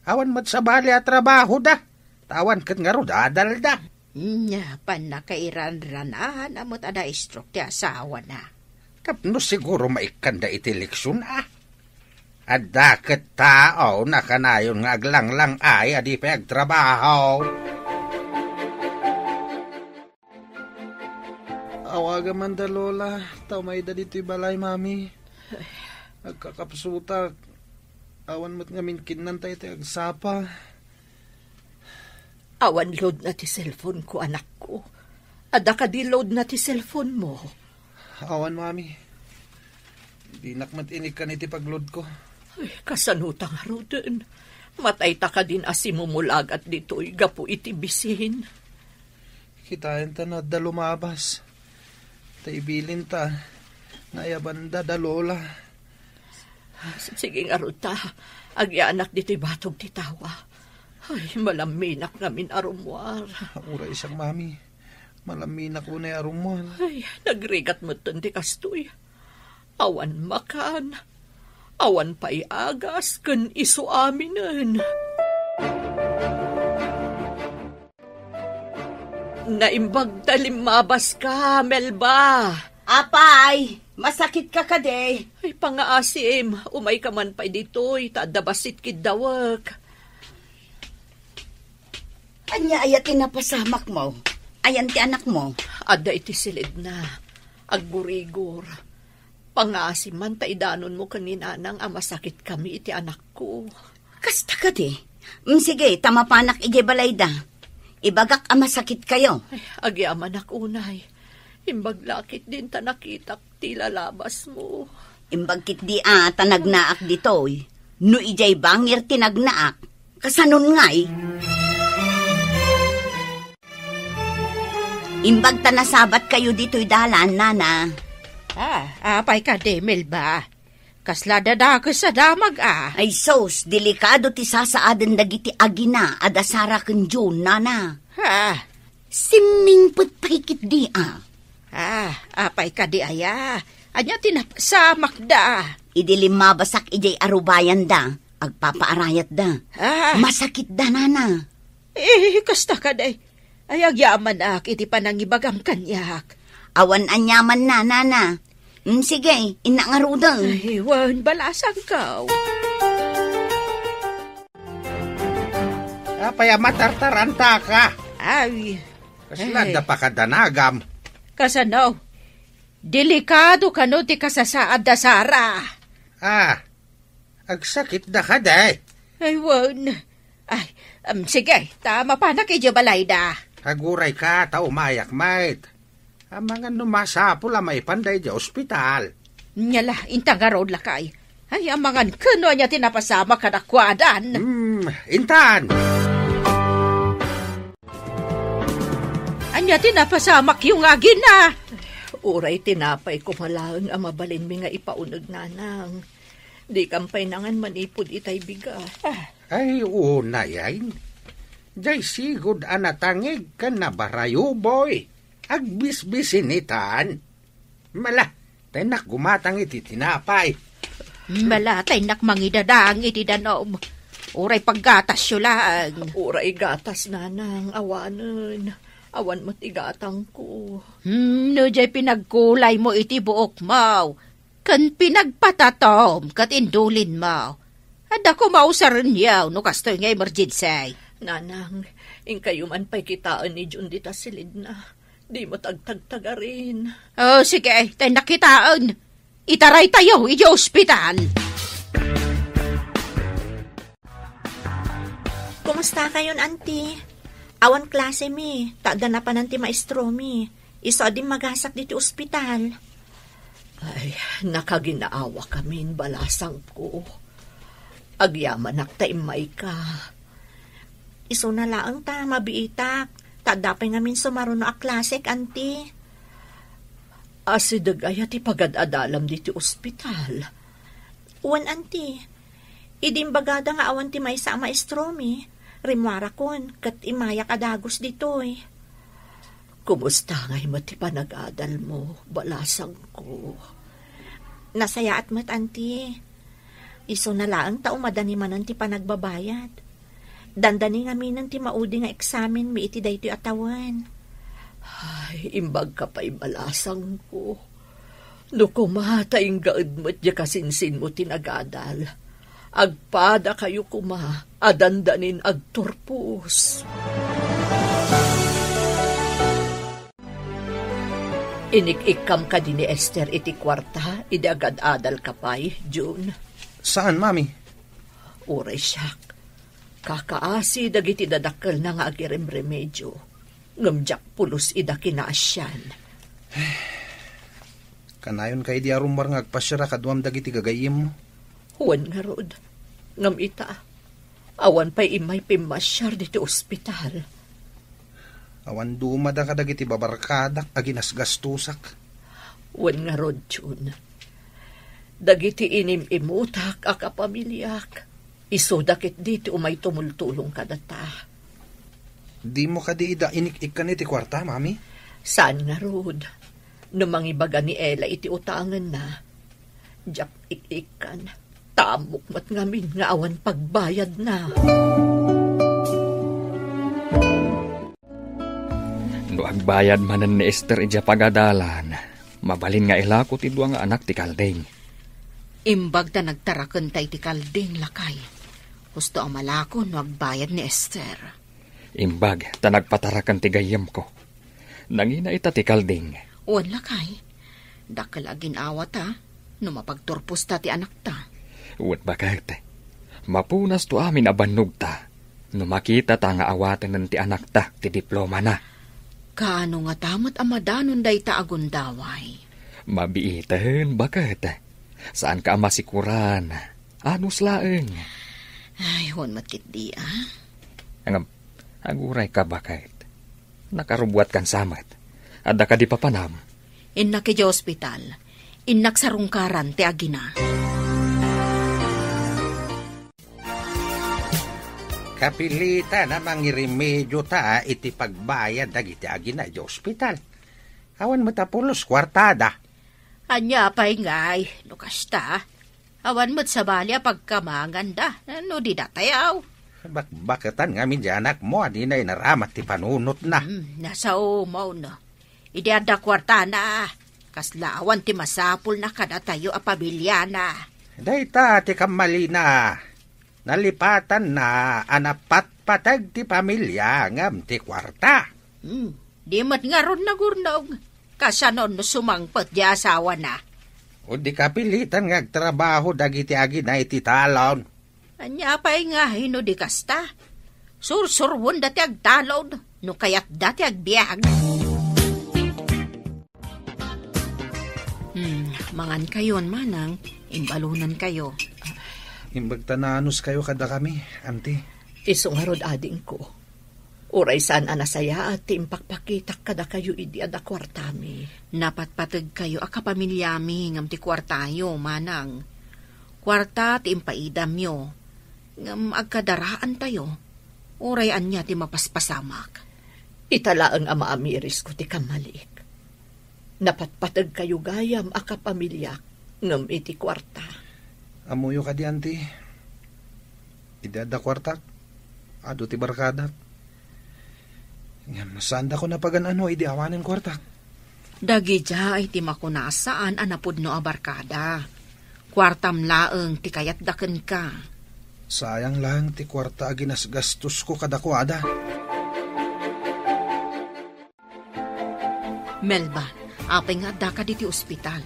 Awan mat sa bali a trabaho da. Tawan kat nga ro dadal da. Nya, panakairan-ranahan amot ada stroke ti asawa na. Tapno siguro maikanda iti leksyon At daket tao na kanayon nga aglanglang ay adi pa agtrabaho. Awaga man da lola, tamay da dito'y balay mami. Agkakapsuta, awan mo't ngamin kinan tayo tayo agsapa. Awan load na ti cellphone ko, anak ko. Ada ka di load na ti cellphone mo. Awan mami, di nakmat inik ka niti pagload ko. Ay, kasanuta nga ro din. Matay ta ka din asimumulag at dito'y gapu iti bisihin. Kitain ta na da lumabas. Taibilin ta, nayabanda da lola. Sige nga ro ta, agyanak dito'y batog ti tawa. Ay, malaminak namin arumwar. Ura isang mami, malaminak ko na arumwar. Ay, nagrigat mo ti kastoy. Awan makan. Awan pa'y agas, kun iso aminen. Naimbag talimabas ka, Melba. Apay, masakit ka kade. Ay, pangaasim, umay ka man pa'y dito'y, tadabasit kidawag. Anya ayat inapasamak mo. Ayan ti anak mo. Ada iti silid na, aggurigur. Pangasim man taidanon mo kanina nang masakit kami iti anak ko. Kasta ka di. Sige, tamapanak ije balay da. Ibagak masakit kayo. Ay, agyaman ak unay. Imbaglakit din ta nakitak ti lalabas mo. Imbagkit di tanagnaak ditoy. No ijay bangir tinagnaak, kasanon ngay. Imbag ta nasabat kayo dito'y dalan, nana. Apay ka, Demel ba? Kasla dadakas sa damag, Ay sos, delikado ti sasaadan dagiti agina, adasara ken June, nana. Siming pagpakikit di, apay ka di aya. Anya tinapasamak da. Idilim mabasak ijay arubayan da, agpapaarayat da. Masakit da, nana. Kasta ka day. Ay agyaman iti panangibagam kanyak. Awan anyaman na, nana. Sige, inangarudang. Ay, wan, balasang kaw. Apaya matartaranta ka. Ay. Kaslada pa ka danagam. Kasano? Delikado ka no ti kasasaad da Sara. Agsakit da ka day. Ay, wan. Ay, sige, tama pa na kay Jabalay da. Haguray ka, tao mayak, mate. Ang mga numasapo la may panday di ospital. Nyala, intangarod lakay. Ay, ang mga kano niya tinapasama kadakwadan. Intan! Anya tinapasamak yung agin na. Uray tinapay ko malang ang mabalin mi nga ipaunag nanang. Di kampay nangan manipod itay biga. Ay, una yan. Jay sigod anatangig ka na barayo, boy. Agbisbisinitan. Mala, tayo gumatang iti tinapay. Mala, tayo mangidadang iti danom. Uray paggatas yun lang. Uray gatas, nanang, awanan. Awan mo't igatang ko. No, jay pinagkulay mo iti buok mo. Kan pinagpatatom, kat indulin mo. Handa ko mausaran yaw, no kastoy nga emergency. Nanang, kayo man pa'y kitaan ni Jun dita silid na. Di mo tagtagtagarin. Sige, tayo nakitaan. Itaray tayo, iti ospital. Kumusta kayon, auntie? Awan klase mi. Taada na pa nanti maestro mi. Iso din magasak dito ospital. Ay, nakaginaawa kami balasang ko. Agyaman naktaimay ka. Iso na laang ta, mabiitak. Tadapay ngamin sumaruno a klasek, auntie. Asidag ay ati pagad-adalam dito ospital. Uwan, auntie. Idimbagada nga awan ti may sa maestro mi. Rimwara kon, kat imayak adagos ditoy. Kumusta nga'y mati panag-adal mo, balasang ko? Nasaya at mat, auntie. Iso na laang tao madanimanan ti panagbabayad. Dandani nga minan ti maudi nga eksamen mi iti daytoy atawan. Ay, imbag ka pa'y balasang ko. No kumatayng gaad mo't ya kasinsin mo tinagadal. Agpada kayo kuma, adandanin agturpus. Inik-ikam ka din ni Esther iti kwarta, iti agad-adal ka pa'y, June. Saan, mami? Uray siyak. Kakaasi dagiti dadakkel na nga agirim remedyo. Ngamjak pulos ida kinaasyan. Kanayon kay di arumbar nga agpasyara kadwam dagiti gagayim mo. Huwan nga rod. Ngam ita. Awan pa'y imay pimasyar dito ospital. Awan dumada ka dagiti babarkadak aginasgastusak. Huwan nga rod, June. Dagiti inim-imutak akapamilyak. Isodakit diti umay tumultulong ka data. Di mo ka di ida inik-ik ka niti kwarta, mami? Saan nga rod? Numangibaga ni Ella iti utangan na. Diyak ik-ikan. Tamok mat ngamin nga awan pagbayad na. No agbayad manan ni Esther ija pagadalan, mabalin nga ilako ti dua nga anak ti Kalding. Imbag ta nagtarakan tay ti Kalding lakay. Gusto ang malako no agbayad ni Esther. Imbag ta nagpatarakan ti gayam ko. Nangina ita ti Kalding. Uwan lakay. Dakal agin awat ta, no mapagturpos ta ti anak ta. Uwat bakit. Mapunas to amin abannog ta. No makita ta nga awatan ng ti anak ta ti diploma na. Kaano nga tamot amadanon day ta agundaway. Mabiiten bakit. Saan ka masikuran? Anus laeng. Ay, huwag matkit di, Aguray ka bakit? Nakarubuat kan samat. Adda ka di papanam. Inak ki hospital. Inak sa rungkaran ti agina. Kapilita na mangirimedyo ta iti pagbayad dagiti agina di ospital. Awan matapulos kwartada. Anya pa'y ngay, no kasta. Awan mo't sabali pagkamangan da. No di datayaw. Bakbakatan ngamin di anak mo, di na inaramat ti panunot na. Nasa umaw no. Ideada kwarta na. Kaslaawan ti masapul na kada tayo a pamilya na. Dayta ti kamali na. Nalipatan na anapat patag ti pamilya ngam ti kwarta. Di mat nga ron na gurnong. Kasanon no sumangpot di asawa na. O di kapilitan ngagtrabaho dagiti agina iti talon. Anya pa'y nga hino di kasta. Sursurwon dati agtalon. No kayat dati agbiag. Mangan kayon manang. Imbalunan kayo. Imbagtananos kayo kada kami, auntie. Isungarod ading ko. Uray saan anasaya at impakpakitak kada kayo idi ada kwartami. Napatpatag kayo akapamilyami ngam ti kwartayo, manang. Kwarta ti impaidam yo. Ngam agkadaraan tayo. Uray anya ti mapaspasamak. Italaang ama amiris ko ti kamalik. Napatpatag kayo gayam akapamilyak ngam iti kwarta. Amuyo ka di, auntie. Idada kwartak. Ado ti barkadak. Saan ko na paganano, idi awanin kwartak. Dagi dya ay ti makunasaan anapod no abarkada. Kwartam laeng ti kayat daken ka. Sayang lang ti kwarta aginas gastos ko kadakwada. Melba, apay nga da ka di ti ospital.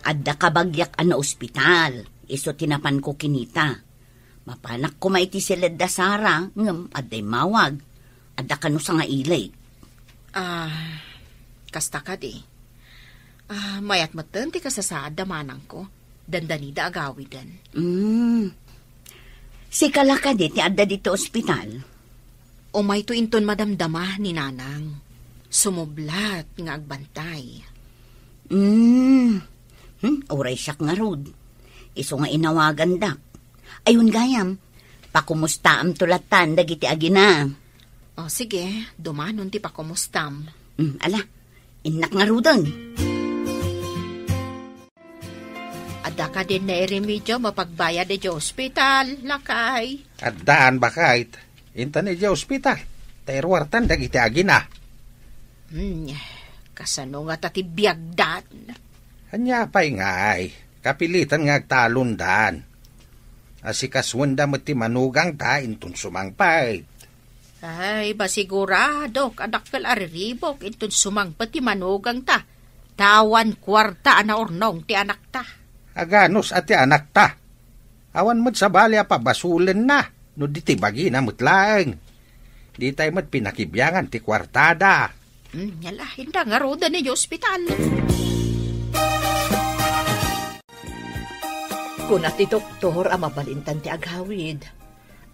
Adda ka bagyak ano ospital. Iso tinapan ko kinita. Mapanak ko maiti silad da Sara, ngam aday mawag. Adda ka no sa nga ilay. Kasta ka di. Mayat matan ti kasasaad da manang ko. Dandani da agawidan. Si kalaka di ti adda dito ospital. Umay to inton madamdama ni nanang. Sumublat nga agbantay. Oray siyak nga rod. Iso nga inawagan dak. Ayun gayam, pakumustaam tulatan dagiti agina. O sige, dumanon ti pakumustam. Ala, inak nga rodon. Ada ka din na iremedyo mapagbayad di hospital, lakay. Addaan bakait. Intan di ospital. Terwartan dagiti agina. Kasano nga tatibiyagdan. Anya pa'y ngay. Kapilitan nga agtalundan. Asikaswanda mo ti manugang ta intun sumangpay. Ay, basigurado, kadakkel ariribok intun sumangpay ti manugang ta. Tawan kwarta na ornong ti anak ta. Aganos at ti anak ta. Awan mo't sa bali pabasulen na. No di ti bagi na mutlaeng. Di tayo mo't pinakibyangan ti kwartada. Yala, hindi nga roda ni hospital. Kuna ti doktor mabalintan ti aghawid.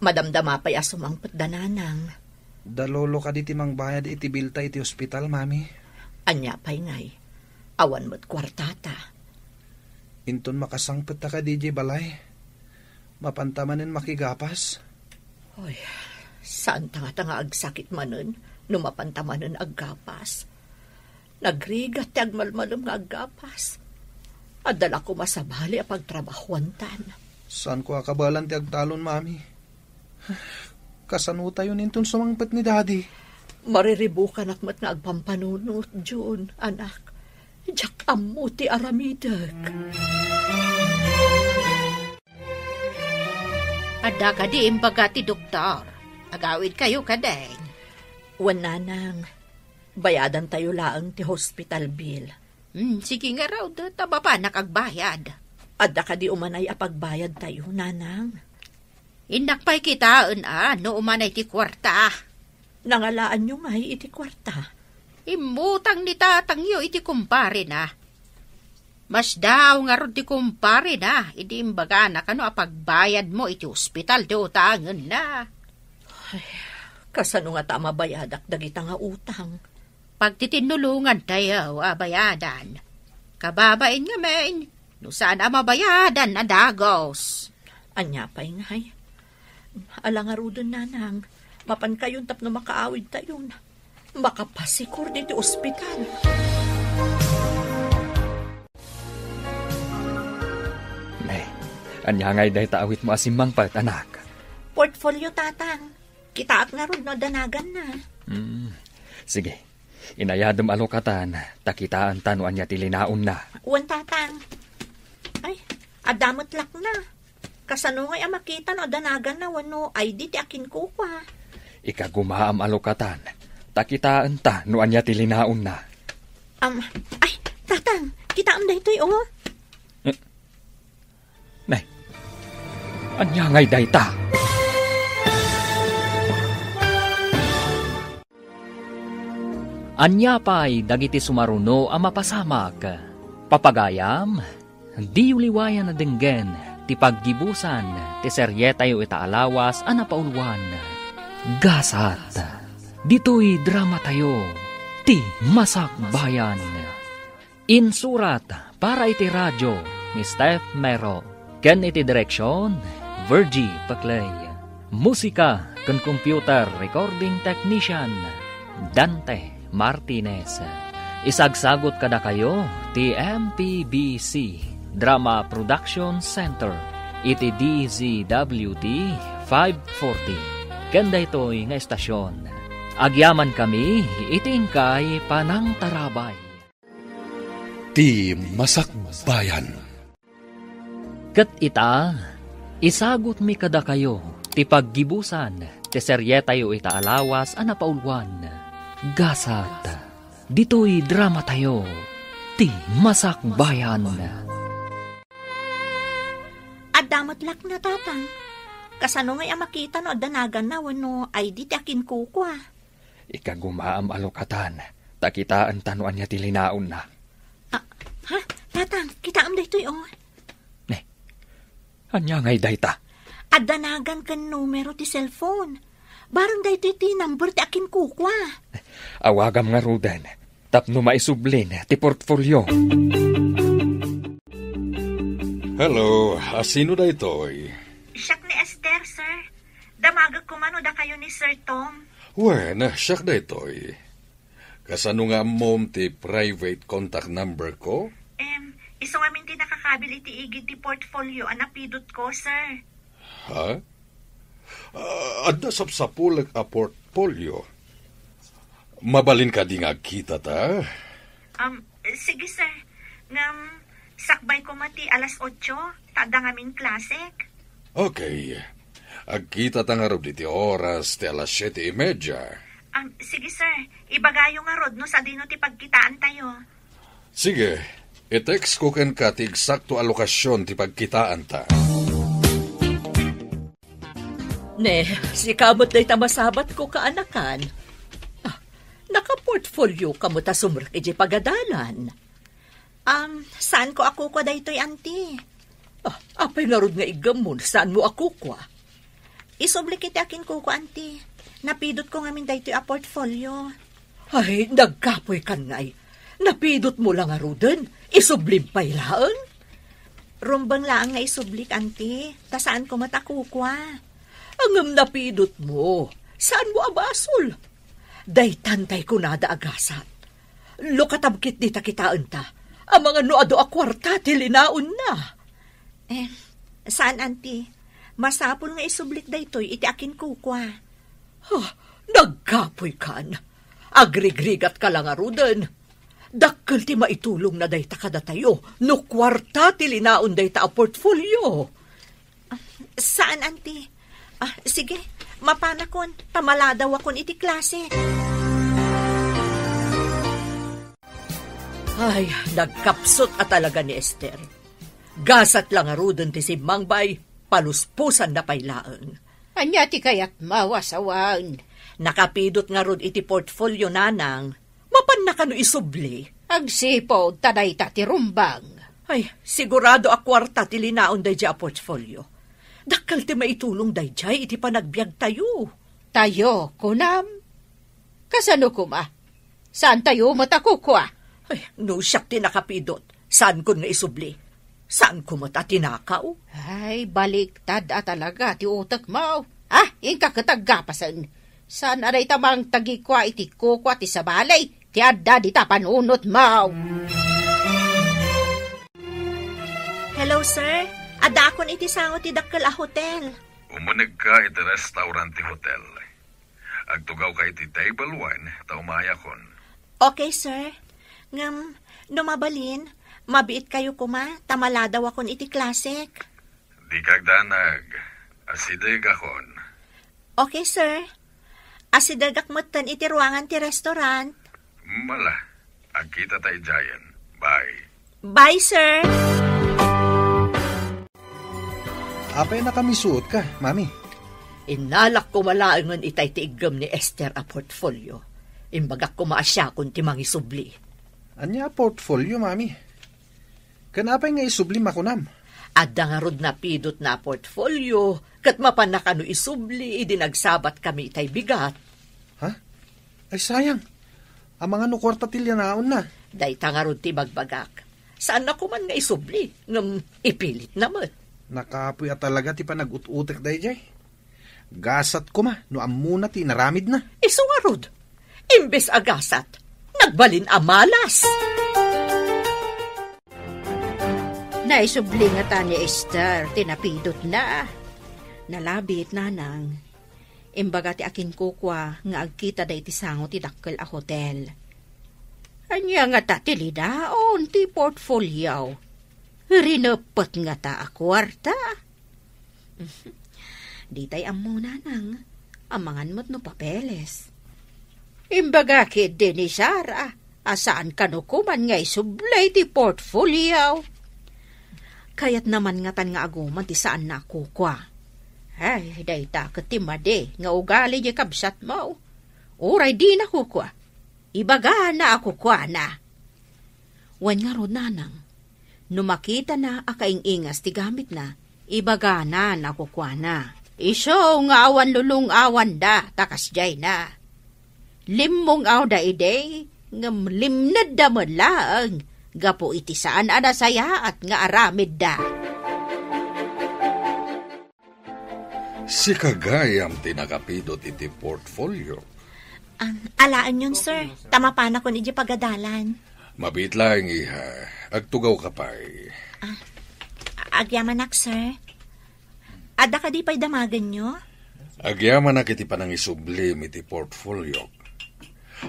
Madamdama pa'y asumangpot dananang. Dalolo ka di timang bayad iti bilta iti ospital, mami. Anya pa'y ngay. Awan mo't kwartata. Inton makasangpot ta ka DJ balay. Mapantamanin makigapas. Oy, saan tanga agsakit manen no mapantamanen aggapas. Nagrigat ti agmalmalom nga aggapas. Adala ko masabali a pagtrabahuantan. Saan ko akabalan ti agtalon, mami? Kasano tayo nintun sumangpet ni daddy? Mariribukan akmat nga agpampanunot, June, anak. Diyak amu ti aramidak. Ada ka di imbaga ti doktor. Agawid kayo kadeng. Wananang, bayadan tayo laang ti hospital bill. Sige nga raw, taba pa nakagbayad. Adda ka di umanay apagbayad tayo, nanang. Inakpay kitaan no umanay ti kwarta. Nangalaan nyo ngay iti kwarta. Imutang ni tatang yo iti kumpare na. Mas daw nga ron ti kumpare na, idi imbaga na kano apagbayad mo iti ospital ti utangan na. Kasano nga tama bayadak dagita nga utang? Pag titinulungan tayo, abayadan. Kababain nga men, no sana mabayadan na dagos. Anya pa'y ngay. Alang nga rudon nanang, mapan kayon tapno makaawid tayon. Makapasikur dito ospital. Nay, anya ngay day taawit mo asimang pat, anak. Portfolio, tatang. Kitaak nga ron no danagan na. Sige, inayadom alokatan, takitaan tanuan niya tilinaon na. Uwan, tatang. Ay, adamot lak na. Kasano ngay makita no danagan na wano ID ti akin ko pa. Ikagumaam alokatan, takitaan ta nuan niya tilinaon na. Ay, tatang, kitaam da ito'y oh. Nay, anya ngay day ta. Anya pa'y dagiti sumaruno ang mapasamak. Papagayam, di uliwayan na denggen, ti paggibusan, ti seryetayo itaalawas, anapaulwan. Gasat, dito'y drama tayo, ti masakbayan. Insurat para iti radyo ni Steph Mero, ken iti direksyon, Virgie Paclay. Musika ken computer recording technician, Dante Martinez. Isagsagot kada kayo ti MPBC Drama Production Center iti DZWT 540 kanda ito'y nga estasyon. Agyaman kami itingkay panang tarabay. Ti Masakbayan. Ket ita, isagot mi kada kayo ti paggibusan ti seryetayo itaalawas a napaulwan. Gasat, dito'y drama tayo, ti masakbayan. Adamot lak na, tatang. Kasano ngay makita no danagan na wano ID ti akin ko kwa. Ikagumaam alokatan, takitaan tanuan niya tilinaon na. Ha? Tatang, kitaam da ito'y oh. Anya ngay dayta? Adanagan kan numero ti cellphone. Barang da ito'y ti number ti akin ko kwa. Awagam nga rudan, tapno maisublin ti portfolio. Hello, sino da ito'y? Siyak ni Esther, sir. Damagag ko man o da kayo ni Sir Tom. Wen, siyak da ito'y. Kasano nga mom ti private contact number ko? Iso ngamin ti nakakabil iti igid ti portfolio anapidot ko, sir. Ha? Adda sapsapulag a portfolio. Mabalin ka di nga kita ta? Sige, sir. Sakbay ko mati alas 8, tada ngamin klasik. Okay. Agkita ta nga rod iti oras ti alas 7:30. Sige, sir. Ibagayo nga rod no sa dino ti pagkitaan tayo. Sige. I-text ko ken ka ti eksakto alokasyon ti pagkitaan ta. Ne, si kamot day tamasabat ko kaanakan. Naka-portfolio ka mo ta sumrak iji pagadalan. Saan ko ako kwa daytoy, auntie? Apay narod nga igamon, saan mo ako kwa? Isublik iti akin ko, auntie. Napidot ko ngamin daytoy a portfolio. Ay, nagkapoy kan ngay. Napidot mo lang aruden, isublim pa'y laang? Rumbang laang nga isublik, auntie. Ta saan ko matakukwa? Angam napidot mo, saan mo abasol? Day tantay ko nada agasat. Lokatabkit di takitaan ta. Ang mga noado a kwarta tilinaon na. Saan, auntie? Masapol nga isublik daytoy iti akin kukwa. Nagkapoy kan. Agrigrigat ka lang aruden. Dakkel ti maitulong na dayta kada tayo. No kwarta tilinaon dayta a portfolio. Saan, auntie? Sige, mapanakon. Pamaladaw akon iti klase. Ay, nagkapsot at talaga ni Esther. Gasat lang aruden ti si Mangbay, paluspusan na paylaan. Anya ti kayat mawasawan. Nakapidot nga rod iti portfolio nanang, mapan na kano isubli. Agsipo, taday ta ti rumbang. Ay, sigurado a kwarta ti linaon dayjay a portfolio. Dakkal ti maitulong dayjay iti panagbiag tayo. Tayo, kunam. Kasano kuma? Saan tayo matakukwa? Ay, no siyak ti nakapidot. Saan ko nga isubli? Saan ko mata tinakaw? Ay, baliktad talaga ti utak mo. Ingka katagapasan. Saan aray tamang tagikwa iti kukwa ti sabalay? Ti adda di tapanunot mo. Hello, sir. Ada akon iti sango ti dakkel a hotel. Umunag ka iti restaurant ti hotel. Agtugaw ka iti table 1, ta umaya kon. Okay, sir. Ngam, numabalin, mabiit kayo kuma, tamala daw akon iti classic. Di kagdanag, asidig akon. Okay, sir. Asidagak matan iti ruangan ti restaurant. Mala, agkita tayo jayan. Bye. Bye, sir. Apay na kami suot ka, mami. Inalak ko malaangan itay ti igam ni Esther a portfolio. Imbagak ko maasya kung ti mangisubli. Anya portfolio, mami? Kanapay nga isubli makunam. Adda nga rod na pidot na portfolio, kat mapanakano isubli, idinagsabat kami itay bigat. Ha? Ay sayang. Ang mga nukwarta tilyanaon na. Dayta nga rod ti bagbagak. Saan na kuman nga isubli? Ngam ipilit naman. Nakapuya talaga ti panag-utek dayjay. Gasat ko ma, no amuna ti naramid na. Iso nga rod. Imbes agasat, nagbalin amalas. Naisubli nga ta ni Esther, tinapidot na. Nalabit nanang. Imbaga ti akin kukwa nga agkita da iti sango ti dakkel a hotel. Anya nga ta ti lidaon ti portfolio. Rinapot nga ta a kwarta. Di tay ammo nanang, amangan mo't no papeles. Imbaga kid din ni Sarah, asaan kanukuman nga isublay ti portfolio. Kayat naman nga tan nga aguman ti saan na kukwa. Ay, dayta katimade nga ugali di kabsat mo. Uray di na kukwa. Ibaga na ako kwa na. Wan nga ro nanang, numakita na akaing-ingas ti gamit na, ibaga na nakukwa na. Iso nga awan lulong awan da, takas jay na. Limong aw da ide, ngam limnad da madlaang, gapo iti saan ada saya at nga aramid da. Si kagayam tinakapidot iti portfolio. Alaan yun, sir. Tama pa na ko ni pagadalan. Mabit lang iha, agtugaw ka pa'y. Agyamanak, sir. Ada ka di pa'y damagan nyo? Agyaman na kiti panang isublim iti portfolio.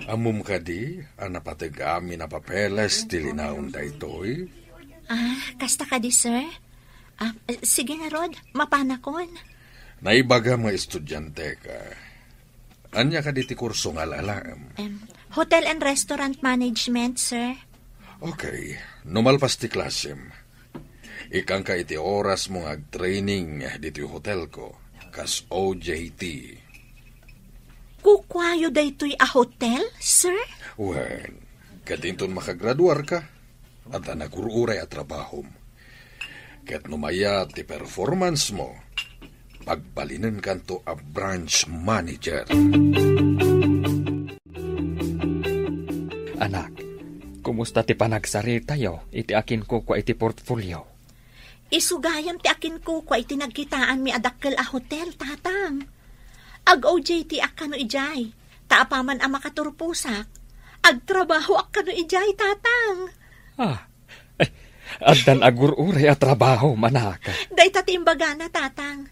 Amum ka di, anapatig amin na papeles tilinaon da ito'y. Kasta ka di, sir. Sige nga, Rod. Mapanakon. Naibaga mga estudyante ka. Anya ka di ti kurso nga lalaam? Hotel and Restaurant Management, sir. Okay, numalpas ti klasim. Ikang ka iti oras mong ag-training dito yung hotel ko, kas OJT. Kukwayo da ito'y a hotel, sir? Wen, katinton makagraduar ka, at nagururay at trabahom. Kat numaya ti performance mo, pagbalinan kanto a branch manager. Anak, kumusta ti panagsarita yo, iti akin ko kwa iti portfolio? Isugayam ti akin ko kwa iti nagkitaan mi adakkel a hotel, tatang. Ag-OJT akano ijay, taapaman a makaturpusak. Agtrabaho akano ijay, tatang. Addan agururay at trabaho, manaka. Day tatimbaga na, tatang.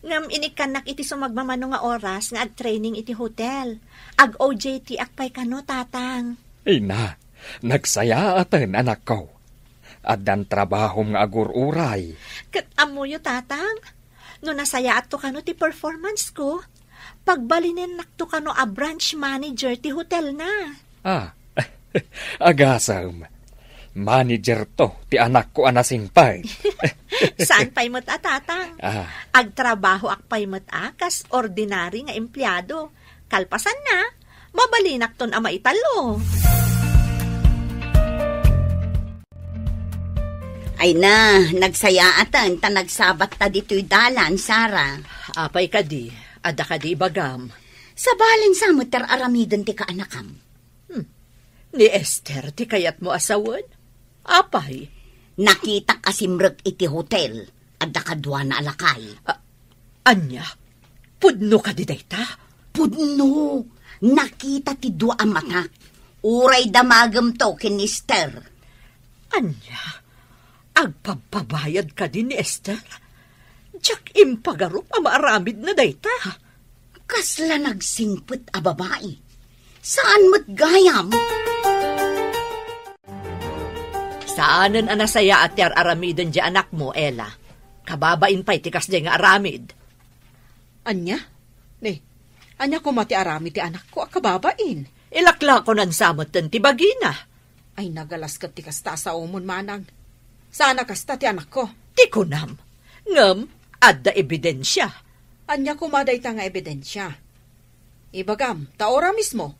Ngam inikanak iti sumagmamano nga oras nga ag-training iti hotel. Ag-OJT akpay kano, tatang. Ina, nagsaya atan anak ko. Addan trabaho nga agururay. Kat amuyo, tatang. No nasaya at to kano ti performance ko, pagbalinin nakto kano a branch manager ti hotel na. Agasam. Manager to, ti anak ko anasingpay. Saan pa'y mo't tatang? Agtrabaho akpay mo't kas ordinary nga empleyado. Kalpasan na, mabalinak ton ama italo. Ay na, nagsayaatan ta nagsabat ta dito'y dalan, Sara. Apay ka di, ada ka di bagam. Sa balin sa mo aramiden ti kaanakam. Ni Esther, ti kayat mo asawan? Apay. Nakita kasimrek iti hotel, ada kadwa na alakay. Anya, pudno ka di dayta? Pudno, nakita ti dua ang mata. Uray damagam to kin Esther. Anya, agpapabayad ka din ni Esther? Diyak impagarup ang maaramid na dayta. Kasla nagsingput a babae. Saan mo't gayam? Saanan anasaya at yar aramidan di anak mo, Ella? Kababain pa'y tikas di nga aramid. Anya? Ne, anya ko mati aramid ti anak ko, kababain. Ilakla ko nan samot den ti bagina. Ay nagalas ka ti kasta sa umon manang. Sana kasta ti anak ko. Ti kunam. Ngam, adda ebidensya. Anya kumaday ta nga ebidensya. Ibagam, taora mismo.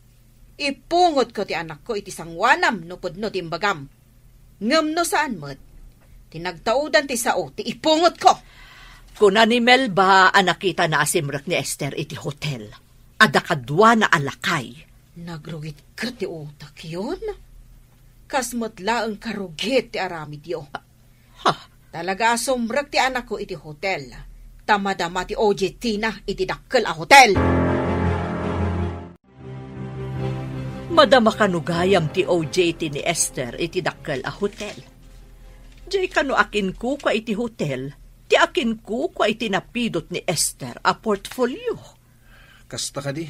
Ipungot ko ti anak ko iti sangwanam no pudno ti imbagam. Ngam no saan mo't. Tinagtaudan ti sao, ti ipungot ko. Kuna ni Melba anakita na asimrak ni Esther iti hotel. Adda kadwa na alakay. Nagrugit ka ti utak yun? Kasmatla ang karugit ti aramid yo. Talaga asumrak ti anak ko iti hotel. Tamadama ti OJT na iti dakkel a hotel. Madama kanugayam ti OJT ni Esther iti dakkel a hotel. Jay kanu akin ko ka iti hotel, ti akin ko ka iti napidot ni Esther a portfolio. Kasta ka di.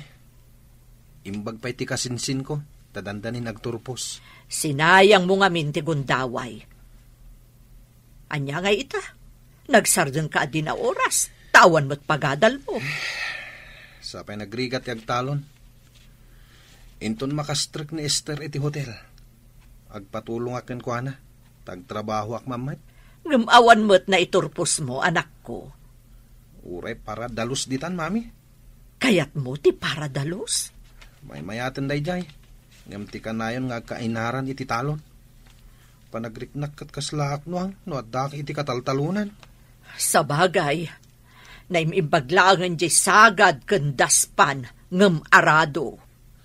Imbag pa'y ti kasinsin ko, tadandanin nagturpos. Sinayang mo nga minti gundaway. Anya nga ita, nagsardeng ka di na oras, tawan mo't pagadal mo. Sa pa'y nagrigat yag talon. Inton makastrik ni Esther iti hotel. Agpatulong akin ko ana, tagtrabaho ak mamat. Ngamawan mo't na iturpos mo, anak ko. Uray para dalus ditan, mami. Kayat mo ti para dalus? May mayaten day jay. Ngam ti kanayon nga kainaran iti talon. Panagriknak kat kaslaak nuang no addak iti kataltalunan. Sa bagay, naimimbaglangan jay sagad kandaspan ngam arado.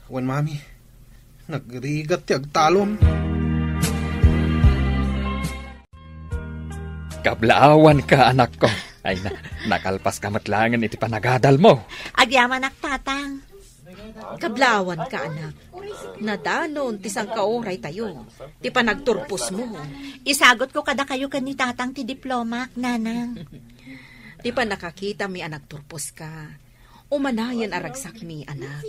Wan mami, nagrigat ti agtalon. Kablaawan ka, anak ko. Ay, nakalpas ka matlangan iti panagadal mo. Agyaman ak tatang. Kablawan ka, anak. Nadanon, tisang kaoray tayo. Ti panagturpos mo. Isagot ko kada kayo kan ni tatang ti diploma, nanang. Ti pa nakakita mi anak turpos ka. Umanayan aragsak mi, anak.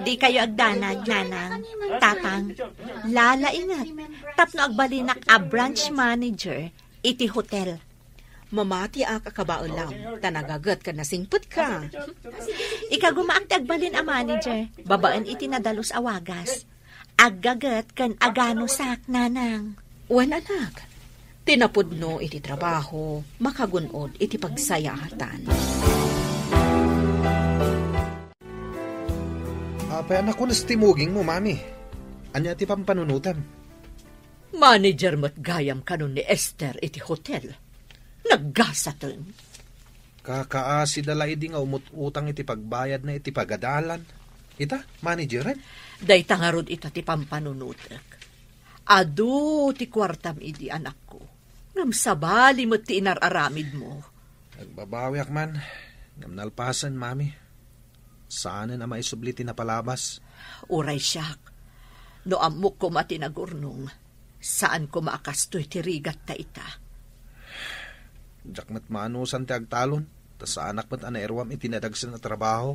Di kayo agdanag, nanang. Tatang, lalaingat. Tapno agbalinak a branch manager iti hotel. Mamati ak akabaulam, tanagagat ka nasingput ka. Ikagumaak ti agbalin a manager, babaan iti nadalos awagas. Aggagat kan agano sak, nanang. Wan anak, tinapudno iti trabaho, makagunod iti pagsayahatan. Apay anak ko nastimuging mo, mami. Anya ti pampanunutan. Manager mo't gayam kanon ni Esther iti hotel. Naggasatan. Kakaasi dala idi nga umututang iti pagbayad na iti pagadalan. Ita, manageran? Day tangarod ita ti pampanunutek. Adu ti kwartam idi anak ko. Ngam sabali mo't ti inararamid mo. Nagbabawi ak man. Ngam nalpasan, mami. Saan na maisubli ti napalabas? Uray siyak. No amok ko matinagurnong. Saan ko maakastoy ti rigat ta ita? Diyak mat maanusan ti agtalon, tas sa anak mat anaerwam itinadagsan na trabaho.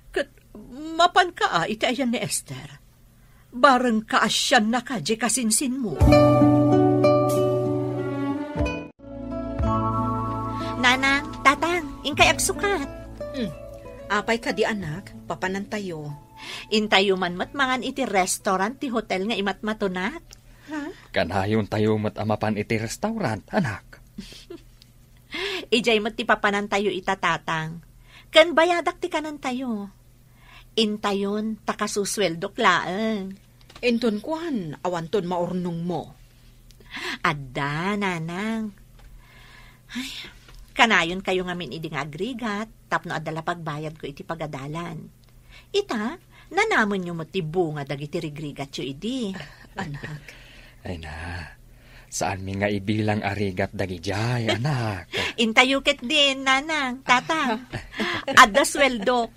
Kat mapan ka iti ayan ni Esther. Barang kaasyan na ka di kasinsin mo. Nanang, tatang, ingkay agsukat. Apay ka di anak, papanan tayo. Intayo man mangan iti restaurant ti hotel nga imat matunat. Kanayon tayo matamapan iti restaurant, anak. Ijay mo't ti papanan tayo itatatang. Kan bayadak ti kanan tayo. Intayon, takasusweldok laeng. Enton kuan, awanton maurnong mo. Adda, nanang. Ay, kanayon kayo ngamin idi nga agrigat, tapno adala pagbayad ko iti pagadalan. Ita, nanamon nyo mo ti bunga dagiti rigrigat yo idi. Anak. Ay na, saan mi nga ibilang arigat dagijay, anak? Intayuket din, nanang, tatang. Adda sweldo.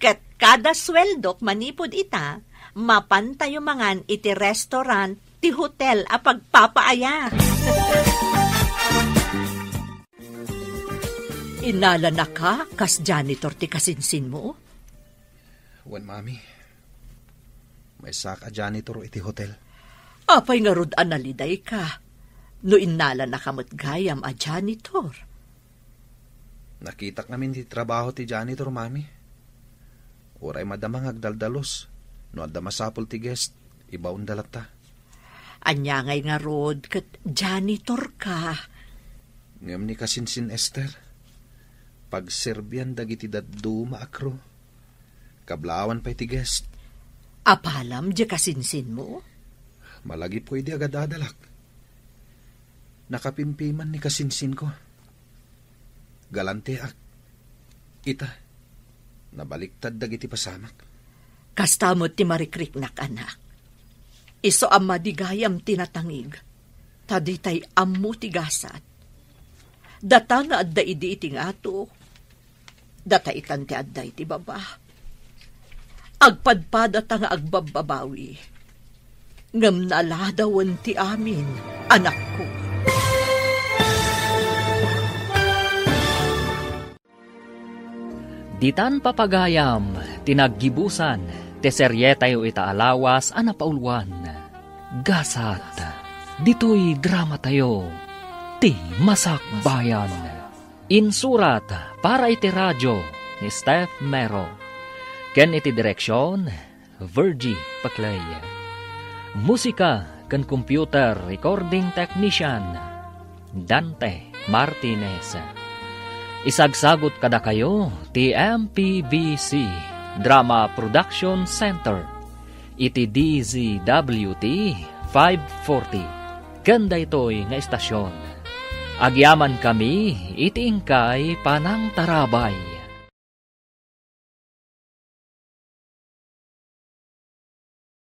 Ket kada sweldok manipod ita, mapantayo mangan iti restaurant, ti hotel a pagpapaaya. Inala na ka, kas janitor ti kasinsin mo? Wan, mami. May saka janitor iti hotel. Apay nga rod analiday ka. No inala na kamot gayam a janitor. Nakitak namin ti trabaho ti janitor, mami. Oray madamang agdaldalos. No adda masapol ti guest, ibaon dalata. Anya ngay nga rod, kat janitor ka. Ngam ni kasinsin Esther. Pagserbian dagiti daddo maakro. Kablawan pa'y ti guest. Apalam di kasinsin mo? Malagi po hindi agad adalak. Nakapimpiman ni kasinsin ko. Galante ak. Ita. Nabaliktad dagiti pasamak. Kastamot ti marikriknak anak. Iso amma di gayam tinatangig. Taditay ammo ti gasat. Data nga adda idi iting ato. Data itan ti adda iti baba. Agpadpadata nga agbababawi. Ngam naladawan ti amin, anak ko. Ditan papagayam, tinaggibusan, teserye tayo itaalawas, anapaulwan. Gasat, dito'y drama tayo, ti Masakbayan. Insurat para iti radyo ni Steph Mero. Ken iti direksyon, Virgie Paclay. Musika ken computer recording technician, Dante Martinez. Isagsagot kada kayo, ti MPBC Drama Production Center, iti DZWT 540. Ganda ito'y nga istasyon. Agyaman kami, iti ingkay panang tarabay.